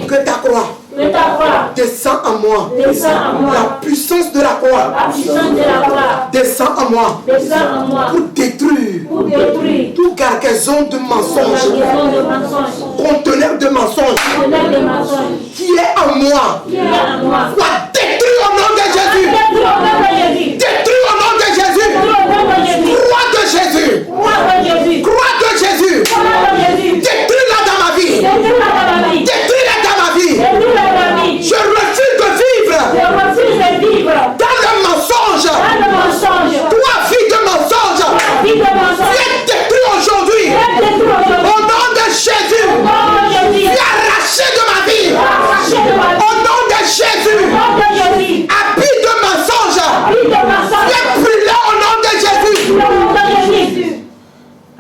que ta croix de ta croix. Descends en moi. Descends en moi. La puissance de la croix. La puissance de la croix. Descends en moi. Descends en moi. Pour détruire. Pour détruire. Tout cargaison de mensonges. Cargaison de mensonges. Conteneur de mensonges. Conteneur de mensonges. Qui est en moi. Qui est en moi. Soit détruit au nom de Jésus. Détruis au nom de Jésus. Détruis au nom de Jésus. Détruis au nom de Jésus. Croix de Jésus. Croix de Jésus. Croix de Jésus. Croix de Jésus. Détruis-la dans ma vie. Détruis-la dans ma vie. Détruis-la dans ma vie. Détruis-la dans ma vie. Je refuse de vivre Je refuse de vivre dans le mensonge. dans le mensonge. Toi, fille de mensonge, Vie de tu mensonge. es détruit aujourd'hui. Détruis Au aujourd'hui. nom de Jésus, Au nom de Jésus. tu es arraché de ma vie. Arraché de ma vie. Au nom de Jésus, Au nom de Jésus. habit de mensonge, Vie de tu mensonge. es brûlé au nom de Jésus. Au nom de Jésus.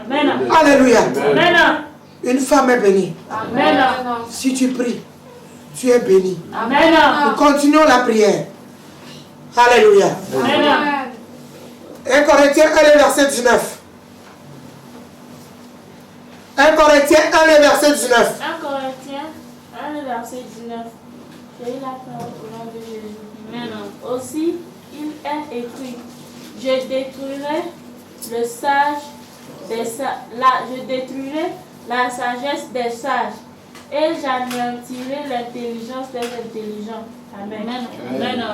Amen. Alléluia. Amen. Une femme est bénie. Amen. Si tu pries, tu es béni. Amen. Nous continuons la prière. Alléluia. Amen. 1 Corinthiens 1, verset 19. 1 Corinthiens 1, verset 19. 1 Corinthiens 1, verset 19. J'ai eu la parole au nom de Jésus. Amen. Aussi, il est écrit, je détruirai le sage des je détruirai la sagesse des sages et j'anéantirai l'intelligence des intelligents. Amen. Amen.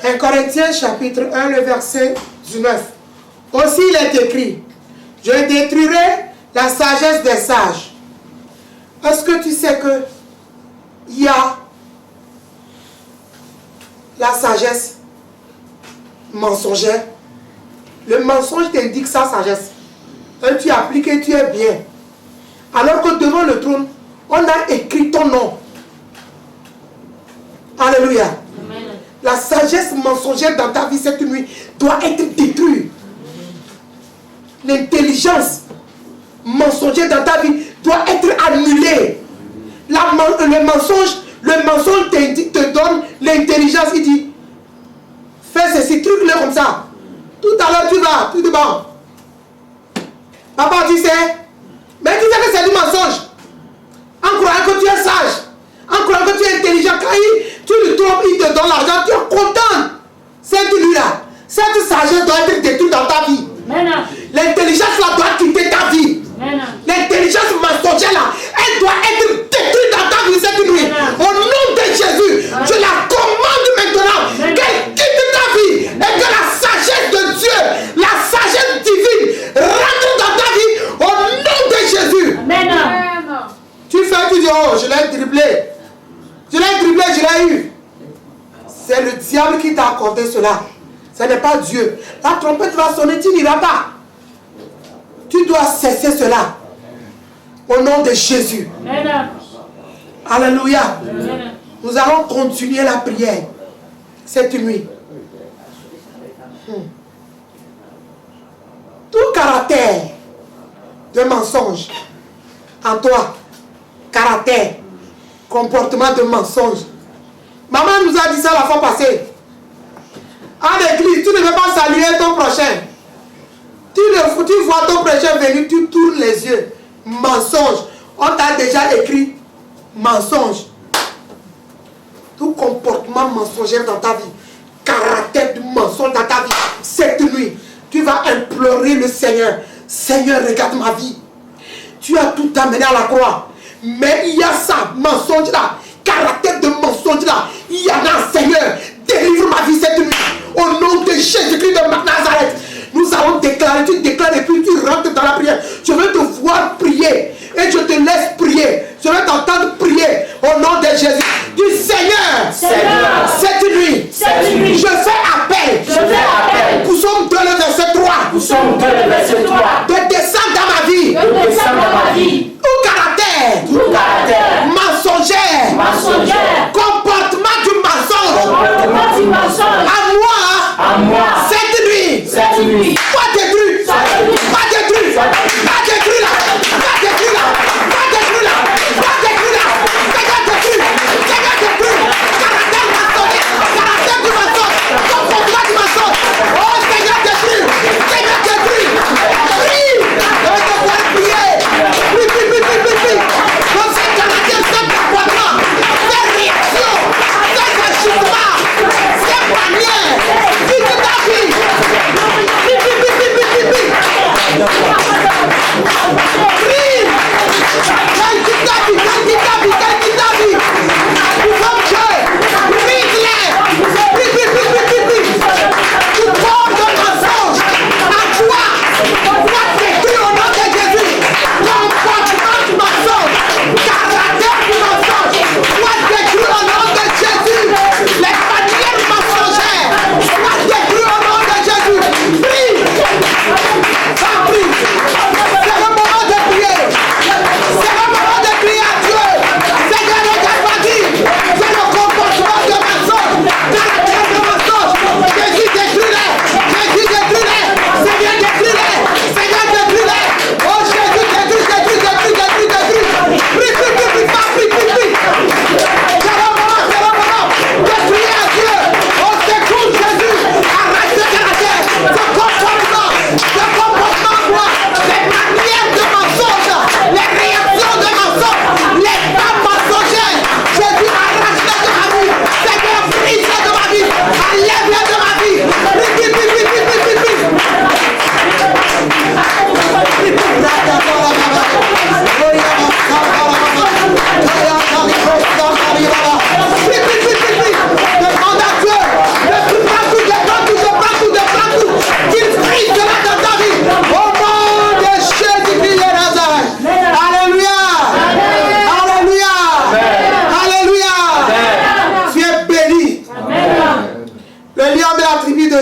1 Corinthiens chapitre 1, le verset 19. Aussi il est écrit, je détruirai la sagesse des sages. Est-ce que tu sais que il y a la sagesse mensongère? Le mensonge t'indique sa sagesse. Et tu appliques et tu es bien. Alors que devant le trône, on a écrit ton nom. Alléluia. Amen. La sagesse mensongère dans ta vie cette nuit doit être détruite. L'intelligence mensongère dans ta vie doit être annulée. Le mensonge te donne l'intelligence. Il dit, fais ceci, truc-le comme ça. Tout à l'heure tu te bats. Papa dit c'est, mais tu sais que c'est du mensonge. En croyant que tu es sage, en croyant que tu es intelligent, quand tu le trompes, il te donne l'argent, tu es content. Cette nuit-là, cette sagesse doit être détruite dans ta vie. L'intelligence là doit quitter ta vie. L'intelligence mensongère là, elle doit être détruite dans ta vie cette nuit. Au nom de Jésus, je la commande maintenant qu'elle quitte ta vie et que la sagesse de Dieu, la sagesse divine rentre dans ta vie au nom de Jésus. Tu fais, tu dis, oh, je l'ai dribblé. Je l'ai eu. C'est le diable qui t'a accordé cela. Ce n'est pas Dieu. La trompette va sonner, tu n'iras pas. Tu dois cesser cela. Au nom de Jésus. Amen. Alléluia. Amen. Nous allons continuer la prière cette nuit. Tout caractère de mensonge en toi, caractère, comportement de mensonge. Maman nous a dit ça la fois passée. En église, tu ne veux pas saluer ton prochain. Tu vois ton prochain venir, tu tournes les yeux. Mensonge. On t'a déjà écrit mensonge. Tout comportement mensongère dans ta vie, caractère de mensonge dans ta vie, cette nuit, tu vas implorer le Seigneur. Seigneur, regarde ma vie. Tu as tout amené à la croix. Mais il y a ça, mensonge là, caractère de mensonge là. Il y en a, Seigneur. Délivre ma vie cette nuit. Au nom de Jésus-Christ de Nazareth. Nous allons déclarer, tu déclares et puis tu rentres dans la prière. Je veux te voir prier et je te laisse prier. Je veux t'entendre prier au nom de Jésus. Du Seigneur, cette nuit, je fais appel. Psaume 2, le verset 3. De descendre dans ma vie. Tout caractère mensongère, comportement du mensonge à moi cette nuit. Pas détruit là. Caractère du mensonge, comportement du mensonge. Oh Seigneur, détruit. Prie. Je vais te voir prier. Prie. Comme cette caractère, ce comportement.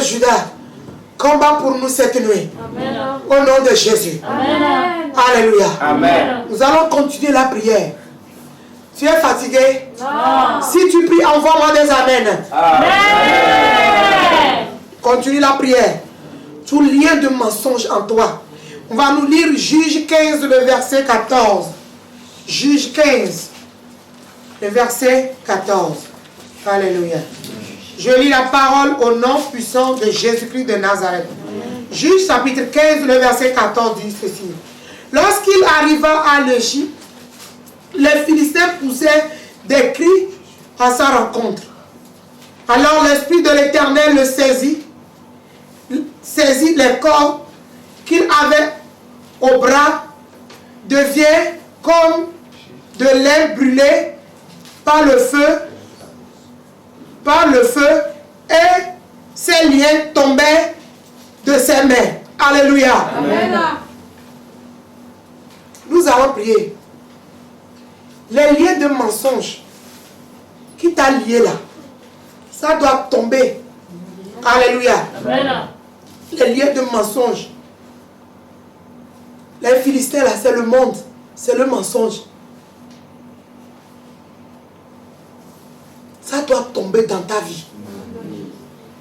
Juda, combat pour nous cette nuit. Amen. Au nom de Jésus. Amen. Alléluia. Amen. Nous allons continuer la prière. Tu es fatigué? Non. Si tu pries, envoie-moi des amens. Amen. Continue la prière. Tout lien de mensonge en toi. On va nous lire Juge 15, le verset 14. Juge 15, le verset 14. Alléluia. Je lis la parole au nom puissant de Jésus-Christ de Nazareth. Juge chapitre 15, le verset 14 dit ceci. Lorsqu'il arriva à l'Égypte, les Philistins poussaient des cris à sa rencontre. Alors l'Esprit de l'Éternel le saisit les corps qu'il avait au bras, devient comme de laine brûlée par le feu, et ses liens tombaient de ses mains. Alléluia. Amen. Nous allons prier. Les liens de mensonge qui t'a lié là, ça doit tomber. Alléluia. Amen. Les liens de mensonge. Les Philistins là, c'est le monde. C'est le mensonge. Ça doit tomber dans ta vie.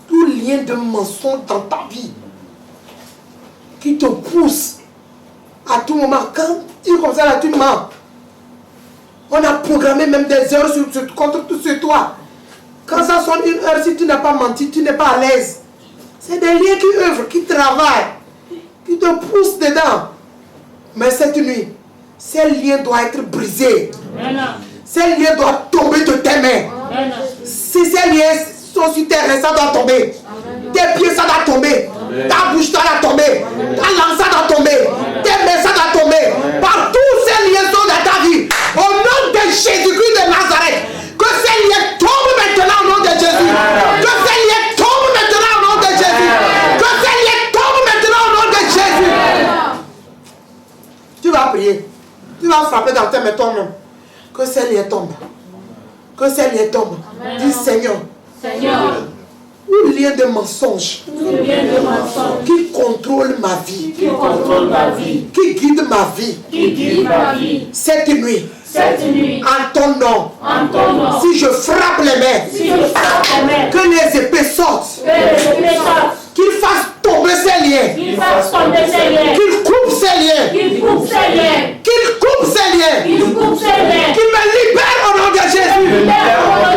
Tout lien de mensonge dans ta vie qui te pousse à tout moment. Quand tu es comme ça là, tu mens. On a programmé même des heures contre toi. Quand ça sonne une heure, si tu n'as pas menti, tu n'es pas à l'aise. C'est des liens qui œuvrent, qui travaillent, qui te poussent dedans. Mais cette nuit, ces liens doivent être brisés. Amen. Ces liens doivent tomber de tes mains. Amen. Si ces liens sont sur tes reins, ça doit tomber. Tes pieds, ça doit tomber. Ta bouche, ça doit tomber. Ta langue, ça doit tomber. Tes mains, ça doit tomber. Partout, ces liens sont dans ta vie. Au nom de Jésus-Christ de Nazareth, que ces liens tombent maintenant au nom de Jésus. Que ces liens tombent maintenant au nom de Jésus. Que ces liens tombent maintenant au nom de Jésus. Tu vas prier. Tu vas frapper dans tes mains toi-même. Que ces liens tombent. Que ces liens tombent. Dis Seigneur. Seigneur, Tout lien de mensonge tout lien de mensonge qui contrôle ma vie, qui contrôle ma vie, qui guide ma vie, qui guide ma vie, cette nuit, cette nuit, en ton nom, en ton nom, si je frappe les mains, si je frappe les mains, que les épées sortent, que les épées sortent, qu'il fasse tomber ces liens, qu'il fasse tomber ces liens, qu'il coupe ces liens, qu'il coupe ces liens, qu'il coupe ces liens, qu'il coupe ces liens, qu'il me libère au nom de Jésus,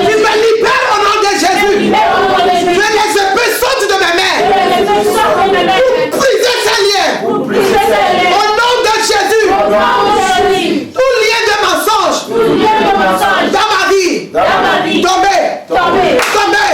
qu'il me libère au nom de Jésus, que les épées sortent de mes mains, pour briser ces liens, au nom de Jésus, tout lien de mensonge dans ma vie, tombez, tombez, tombez, tombez.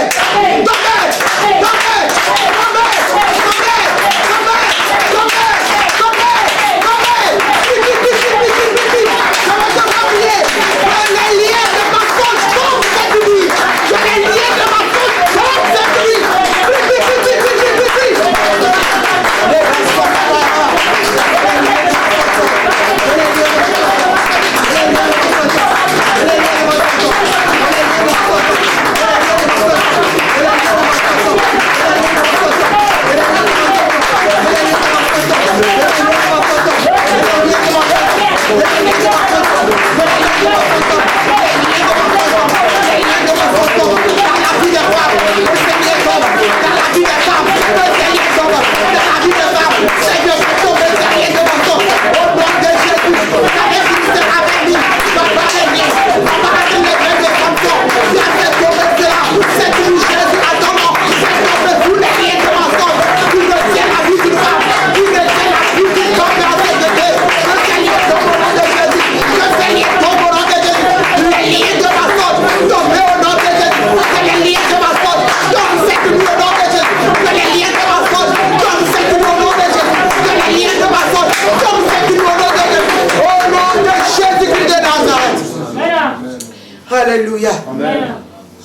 Alléluia. Amen.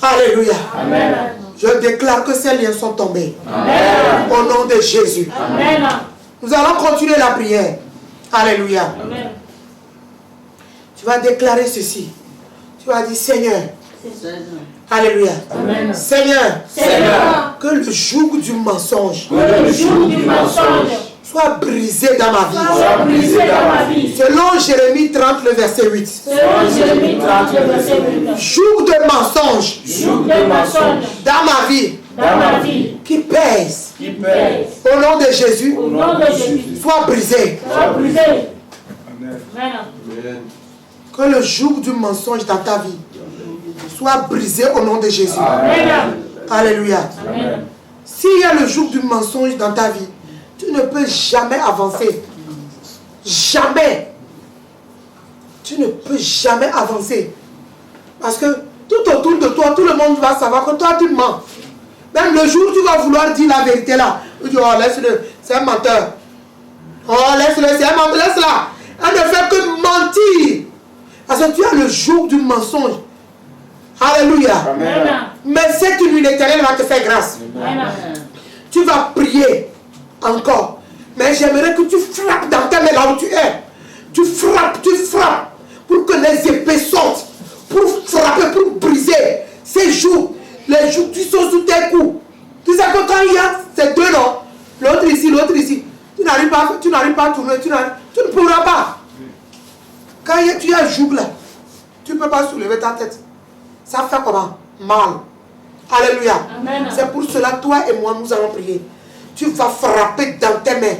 Alléluia. Amen. Je déclare que ces liens sont tombés. Amen. Au nom de Jésus. Amen. Nous allons continuer la prière. Alléluia. Amen. Tu vas déclarer ceci. Tu vas dire, Seigneur, Alléluia. Amen. Seigneur, que le joug du mensonge soit brisé dans ma vie. Selon Jérémie 30, le verset 8. Joug de mensonge dans ma vie. Qui pèse. Au nom de Jésus. Soit brisé. Amen. Que le joug du mensonge dans ta vie soit brisé au nom de Jésus. Amen. Alléluia. Amen. S'il y a le joug du mensonge dans ta vie, tu ne peux jamais avancer. Jamais. Tu ne peux jamais avancer. Parce que tout autour de toi, tout le monde va savoir que toi tu mens. Même le jour où tu vas vouloir dire la vérité là, tu dis, oh laisse-le, c'est un menteur. Oh laisse-le, c'est un menteur, laisse-la. Elle ne fait que mentir. Parce que tu as le joug du mensonge. Alléluia. Amen. Mais cette nuit, l'Éternel va te faire grâce. Amen. Tu vas prier encore. Mais j'aimerais que tu frappes dans ta main là où tu es. Tu frappes pour que les épées sortent. Pour frapper, pour briser ces jougs. Les jougs qui sont sous tes coups. Tu sais que quand il y a ces deux noms, l'autre ici, tu n'arrives pas à tourner, tu ne pourras pas. Quand tu as un joug là, tu ne peux pas soulever ta tête. Ça fait comment? Mal. Alléluia. C'est pour cela, toi et moi, nous allons prier. Tu vas frapper dans tes mains.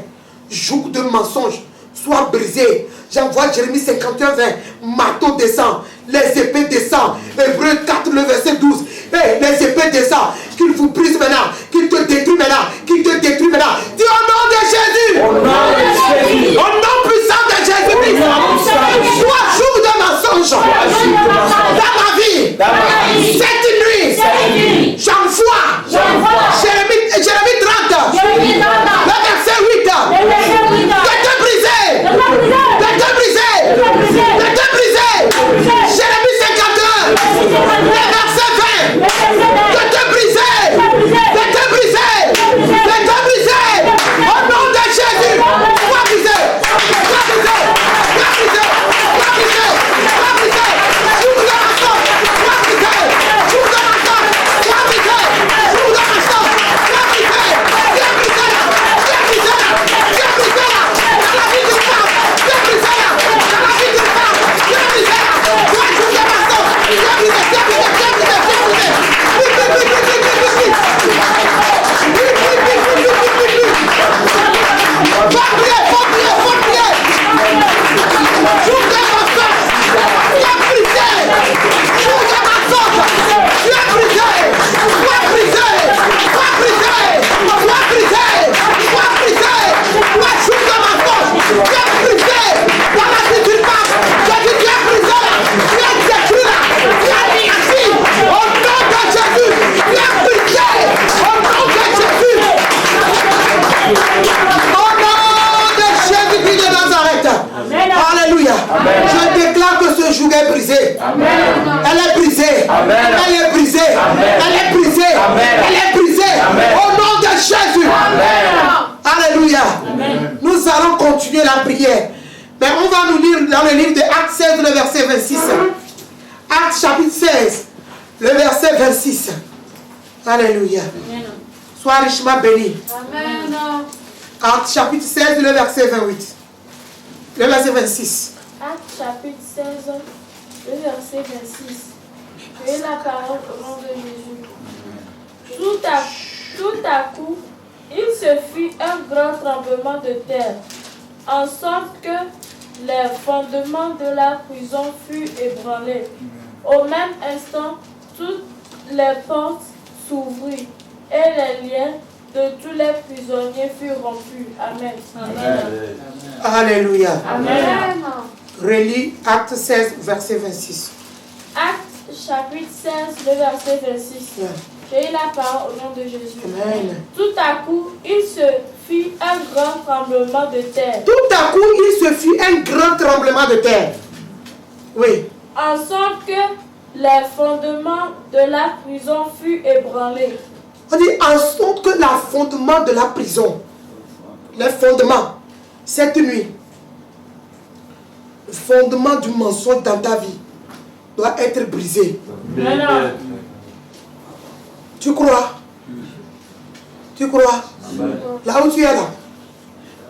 Joug de mensonge. Sois brisé. J'envoie Jérémie 51, 20. Marteau descend. Les épées descendent. Hébreu 4, le verset 12. Et les épées descendent. Qu'il vous brise maintenant. Qu'il te détruit maintenant. Qu'il te détruit maintenant. Dis au nom de Jésus. Au nom de Jésus. Au nom puissant de Jésus. Sois joug de mensonge. Dans ma vie. Cette nuit. J'envoie. Jérémie 30. Le verset 8. De te briser. De te briser. De te briser. Jérémie 51. Le verset 20. De te briser. De te briser. De te briser. Au nom de Jésus. Sois brisé. Sois brisé. Sois brisé. Sois brisé. Sois brisé. Joug de mensonge. Sois brisé. Joug de mensonge. Sois brisé. Joug de mensonge. Sois brisé. Sois brisé. Sois brisé. Sois brisé. Dans la vie d'une femme. Sois brisé. Dans la vie d'une femme. Sois brisé. Sois joug de mensonge. Sois brisé. Sois brisé. Sois brisé. Sois brisé. Faut prier. Joug de mensonge. Sois brisé. Joug de mensonge. Sois brisé. Sois brisé. Sois brisé. Sois brisé. Sois brisé. Sois joug de mensonge. Sois brisé. Dans la vie d'une femme. Je dis tu es brisé. Tu es détruit là. Tu es anéanti. Au nom de Jésus. Tu es brisé. Au nom de Jésus. Au nom de Jésus-Christ de Nazareth. Alléluia. Je déclare que ce joug est brisé. Elle est brisée. Elle est brisée. Elle est brisée. Elle est brisée. Au nom de Jésus. Alléluia. Nous allons continuer la prière. Mais on va nous lire dans le livre de Actes 16, le verset 26. Actes chapitre 16, le verset 26. Alléluia. Sois richement béni. Actes chapitre 16, le verset 28. Le verset 26. Actes chapitre 16, le verset 26. J'ai la parole au nom de Jésus. Tout à coup, il se fit un grand tremblement de terre, en sorte que les fondements de la prison furent ébranlés. Au même instant, toutes les portes s'ouvrirent et les liens de tous les prisonniers furent rompus. Amen. Alléluia. Amen. Relis Acte 16, verset 26. Actes chapitre 16, le verset 26. Yeah. J'ai eu la parole au nom de Jésus. Amen. Tout à coup, il se fit un grand tremblement de terre, Tout à coup, il se fit un grand tremblement de terre. Oui. en sorte que les fondements de la prison furent ébranlés. On dit en sorte que le fondement de la prison, les fondements, cette nuit, le fondement du mensonge dans ta vie, doit être brisé. Amen. Tu crois? Tu crois? Là où tu es là,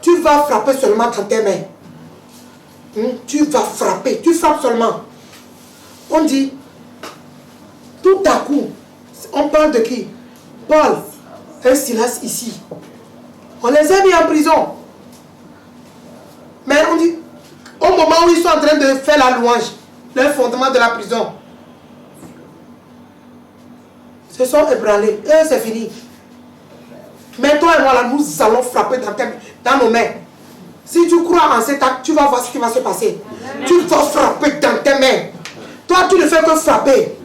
tu vas frapper seulement dans tes mains. Tu vas frapper, tu frappes seulement. On dit, tout à coup, on parle de qui? Paul et Silas ici. On les a mis en prison. Mais on dit, au moment où ils sont en train de faire la louange, le fondement de la prison, se sont ébranlés. Et c'est fini. Mais toi et moi, là, nous allons frapper dans nos mains. Si tu crois en cet acte, tu vas voir ce qui va se passer. Tu vas frapper dans tes mains. Toi, tu ne fais que frapper.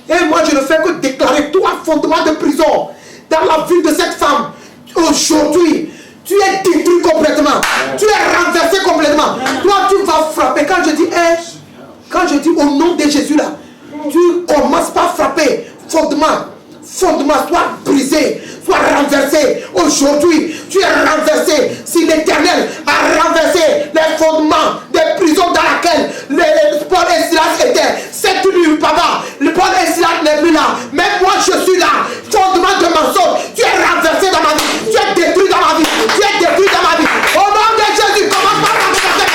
Et moi, je ne fais que déclarer toi, fondement de prison, dans la vie de cette femme. Aujourd'hui, tu es détruit complètement. Tu es renversé complètement. Toi, tu vas frapper. Quand je dis au nom de Jésus, là, tu commences par frapper. Fondement, soit brisé, soit renversé. Aujourd'hui, tu es renversé. Si l'Éternel a renversé les fondements des prisons dans laquelle Paul et Silas étaient, cette nuit, papa, le Paul et Silas n'est plus là. Mais moi, je suis là. Fondement de mensonge, tu es renversé dans ma vie. Tu es détruit dans ma vie. Tu es détruit dans ma vie. Au nom de Jésus, commence par renverser.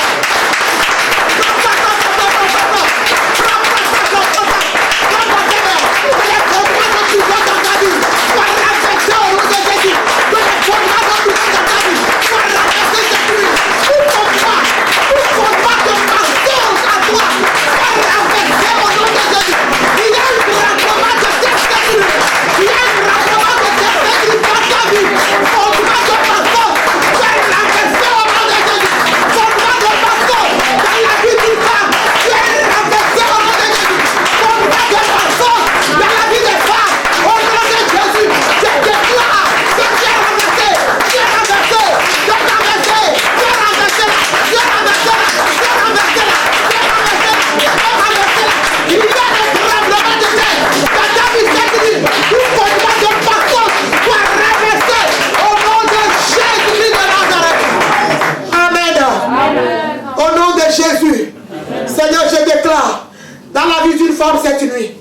Dans la vie d'une femme cette nuit,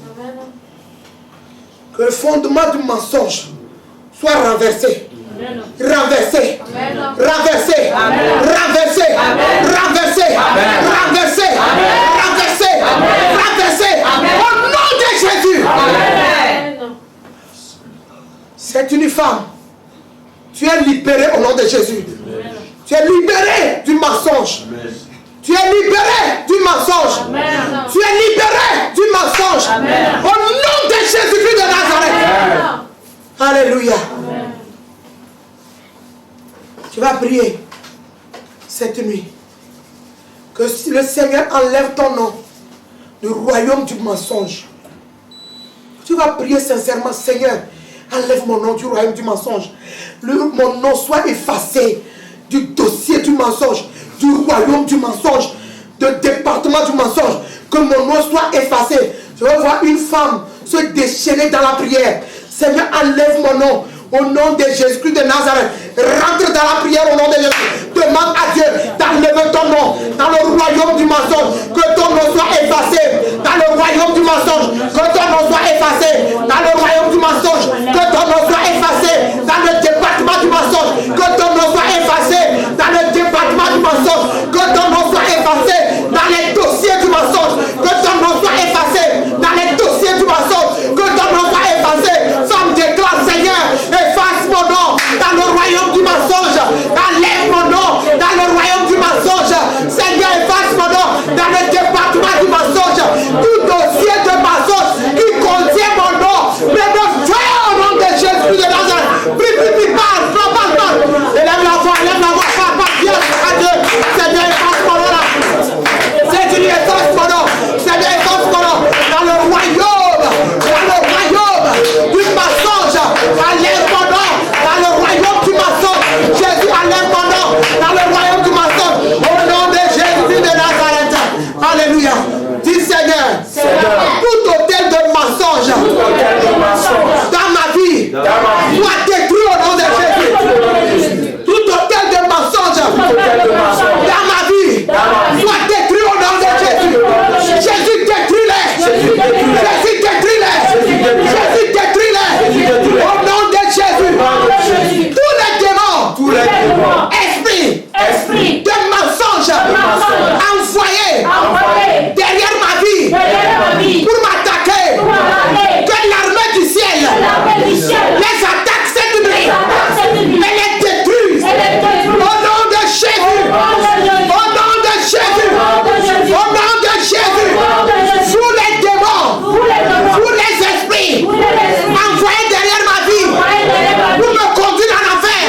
que le fondement du mensonge soit renversé. Renversé. Renversé. Renversé. Renversé. Renversé. Renversé. Renversé. Au nom de Jésus. C'est une femme. Tu es libéré au nom de Jésus. Tu es libéré du mensonge. Tu es libéré du mensonge. Amen. Tu es libéré du mensonge. Amen. Au nom de Jésus-Christ de Nazareth. Amen. Alléluia. Amen. Tu vas prier cette nuit. Que le Seigneur enlève ton nom du royaume du mensonge. Tu vas prier sincèrement, Seigneur, enlève mon nom du royaume du mensonge. Mon nom soit effacé du dossier du mensonge, du royaume du mensonge, du département du mensonge, que mon nom soit effacé. Je veux voir une femme se déchaîner dans la prière. Seigneur, enlève mon nom au nom de Jésus-Christ de Nazareth. Rentre dans la prière au nom de Jésus. Demande à Dieu d'enlever ton nom dans le royaume du mensonge. Que ton nom soit effacé dans le royaume du mensonge. Que ton nom soit effacé dans le royaume du mensonge. Que ton nom soit effacé dans le département du mensonge. Que ton nom soit effacé dans le département du mensonge. Que ton nom soit effacé dans les dossiers du mensonge. Que ton nom soit effacé dans les dossiers du mensonge. Que ton nom soit effacé. Femme déclare, Seigneur, efface mon nom dans le royaume du mensonge. Enlève mon nom dans le royaume du mensonge. Seigneur, efface mon nom dans le département du mensonge. Tout dossier de mensonge qui contient mon nom, vie. Pour m'attaquer. Pour m'attaquer. Que l'armée du ciel. L'armée du ciel. Les attaques cette nuit. attaques cette nuit. Et les détruisent. Et les détruisent. Au nom de Jésus. Au nom de Jésus. Au nom de Jésus. Au nom de Jésus. Au nom de Jésus. Au nom de Jésus. Vous les démons. Vous les démons. Vous les esprits. Vous les esprits. Envoyez derrière ma vie. Envoyez derrière ma vie. Pour me conduire en enfer.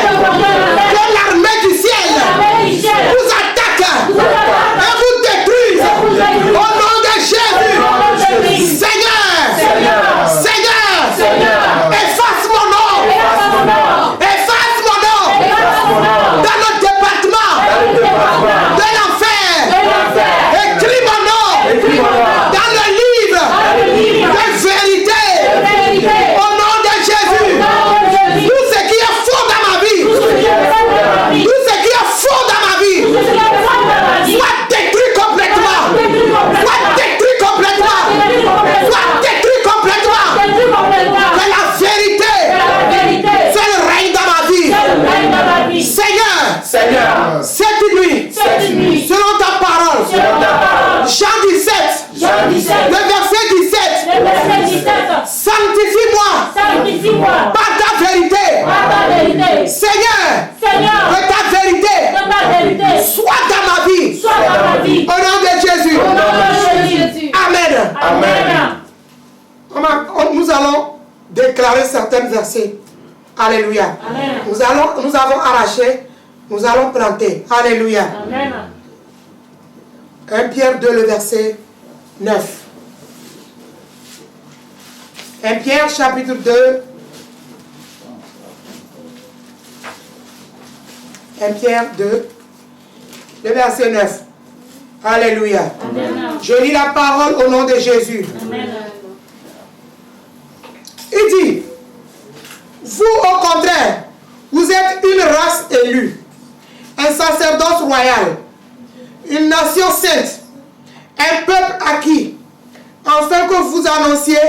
Que l'armée du ciel L'armée du ciel. vous attaque. Vous attaque. Et vous détruise. Et vous détruise. Au nom de Jésus. Au nom de Jésus. Seigneur. Seigneur. Seigneur. Seigneur. Efface mon nom. Efface mon nom. Efface mon nom. Efface mon nom. Dans le département de l'enfer. Écris mon nom. Dans le livre de vérité. Au nom de Jésus. Tout ce qui est faux dans ma vie. Tout ce qui est faux dans ma vie. Soit détruit complètement. Soit détruit complètement. Soit détruit complètement. Que la vérité fait le règne dans ma vie. Seigneur, cette nuit, selon ta parole, Jean 17, le verset 17, sanctifie-moi par ta vérité. Seigneur, que ta vérité soit dans ma vie. Au nom de Jésus. Amen. Nous allons déclarer certains versets. Alléluia. Nous avons arraché, nous allons planter. Alléluia. 1 Pierre 2, le verset 9. 1 Pierre chapitre 2. 1 Pierre 2, le verset 9. Alléluia. Je lis la parole au nom de Jésus. Il dit, vous au contraire, vous êtes une race élue, un sacerdoce royal, une nation sainte, un peuple acquis, afin que vous annonciez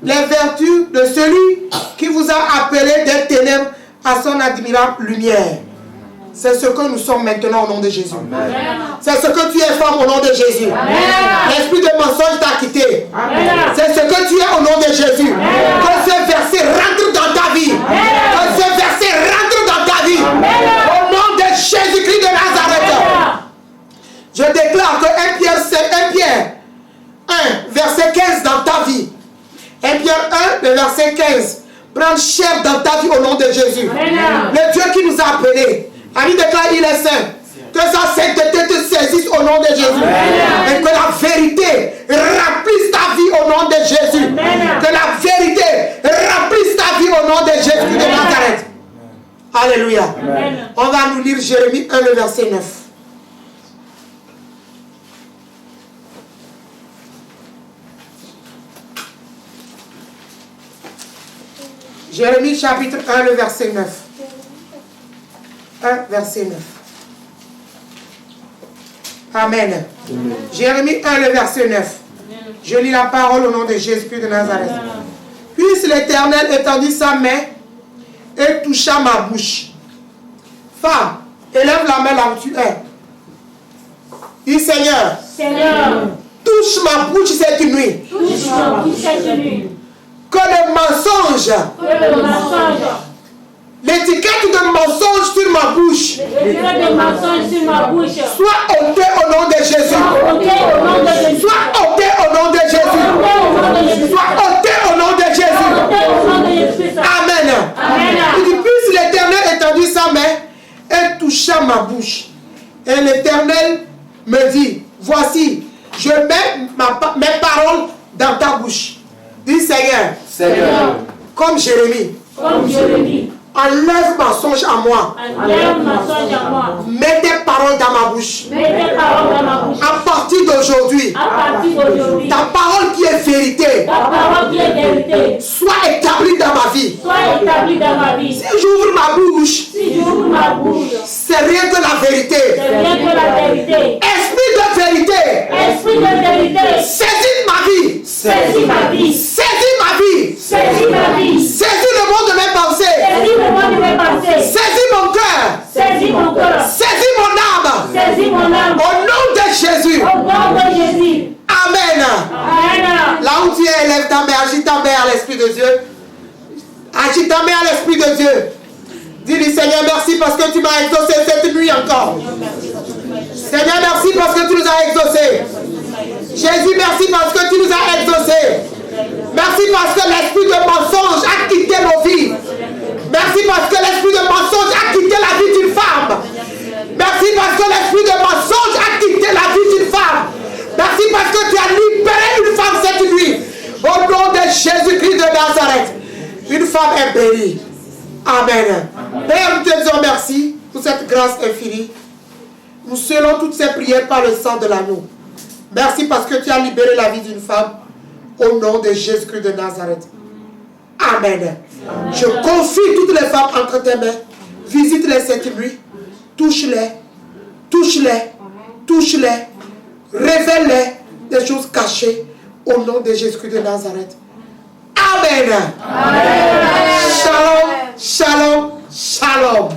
les vertus de celui qui vous a appelé des ténèbres à son admirable lumière. C'est ce que nous sommes maintenant au nom de Jésus. C'est ce que tu es femme au nom de Jésus. L'esprit de mensonge t'a quitté. C'est ce que tu es au nom de Jésus. Que ce verset rentre dans ta vie. Que ce verset rentre dans ta vie. Au nom de Jésus-Christ de Nazareth. Je déclare que 1 Pierre 1, verset 15 dans ta vie. 1 Pierre 1, le verset 15. Prends chair dans ta vie au nom de Jésus. Le Dieu qui nous a appelés. Ami déclare, il est saint. Que sa sainteté te saisisse au nom de Jésus. Et que la vérité remplisse ta vie au nom de Jésus. Que la vérité remplisse ta vie au nom de Jésus de Nazareth. Alléluia. On va nous lire Jérémie 1, le verset 9. Jérémie chapitre 1, le verset 9. 1, verset 9. Amen. Jérémie 1, le verset 9. Je lis la parole au nom de Jésus-Christ de Nazareth. Puisse l'Éternel étendit sa main et toucha ma bouche. Femme, élève la main là où tu es. Dis Seigneur, touche ma bouche cette nuit. Que le mensonge, l'étiquette de mensonge sur ma bouche, soit ôtée au nom de Jésus. Soit ôtée au nom de Jésus. Soit ôtée au nom de Jésus. Amen. Il dit, puisse l'Éternel étendit sa main et toucha ma bouche. Et l'Éternel me dit, voici, je mets mes paroles dans ta bouche. Dis Seigneur, comme Jérémie, enlève mensonge à moi. Mets tes paroles dans ma bouche. À partir d'aujourd'hui, ta parole qui est vérité, soit établie dans ma vie. Si j'ouvre ma bouche, c'est rien que la vérité. Esprit de vérité, saisis ma vie. Saisis ma vie. Saisis le monde de mes pensées. Saisis mon cœur. Saisis mon âme. Au nom de Jésus. Amen. La Là où tu es, élève ta main, agite ta main à l'Esprit de Dieu. Agite ta main à l'Esprit de Dieu. Dis-lui, Seigneur, merci parce que tu m'as exaucé cette nuit encore. Seigneur, merci parce que tu nous as exaucés. Jésus, merci parce que tu nous as exaucés. Merci parce que l'esprit de mensonge a quitté nos vies. Merci parce que l'esprit de mensonge a quitté la vie d'une femme. Merci parce que l'esprit de mensonge a quitté la vie d'une femme. Merci parce que tu as libéré une femme cette nuit. Au nom de Jésus-Christ de Nazareth. Une femme est bénie. Amen. Père, nous te disons merci pour cette grâce infinie. Nous scellons toutes ces prières par le sang de l'agneau. Merci parce que tu as libéré la vie d'une femme. Au nom de Jésus-Christ de Nazareth. Amen. Je confie toutes les femmes entre tes mains. Visite-les cette nuit. Touche-les. Touche-les. Touche-les. Révèle-les des choses cachées. Au nom de Jésus-Christ de Nazareth. Amen. Amen. Shalom. Shalom. Shalom.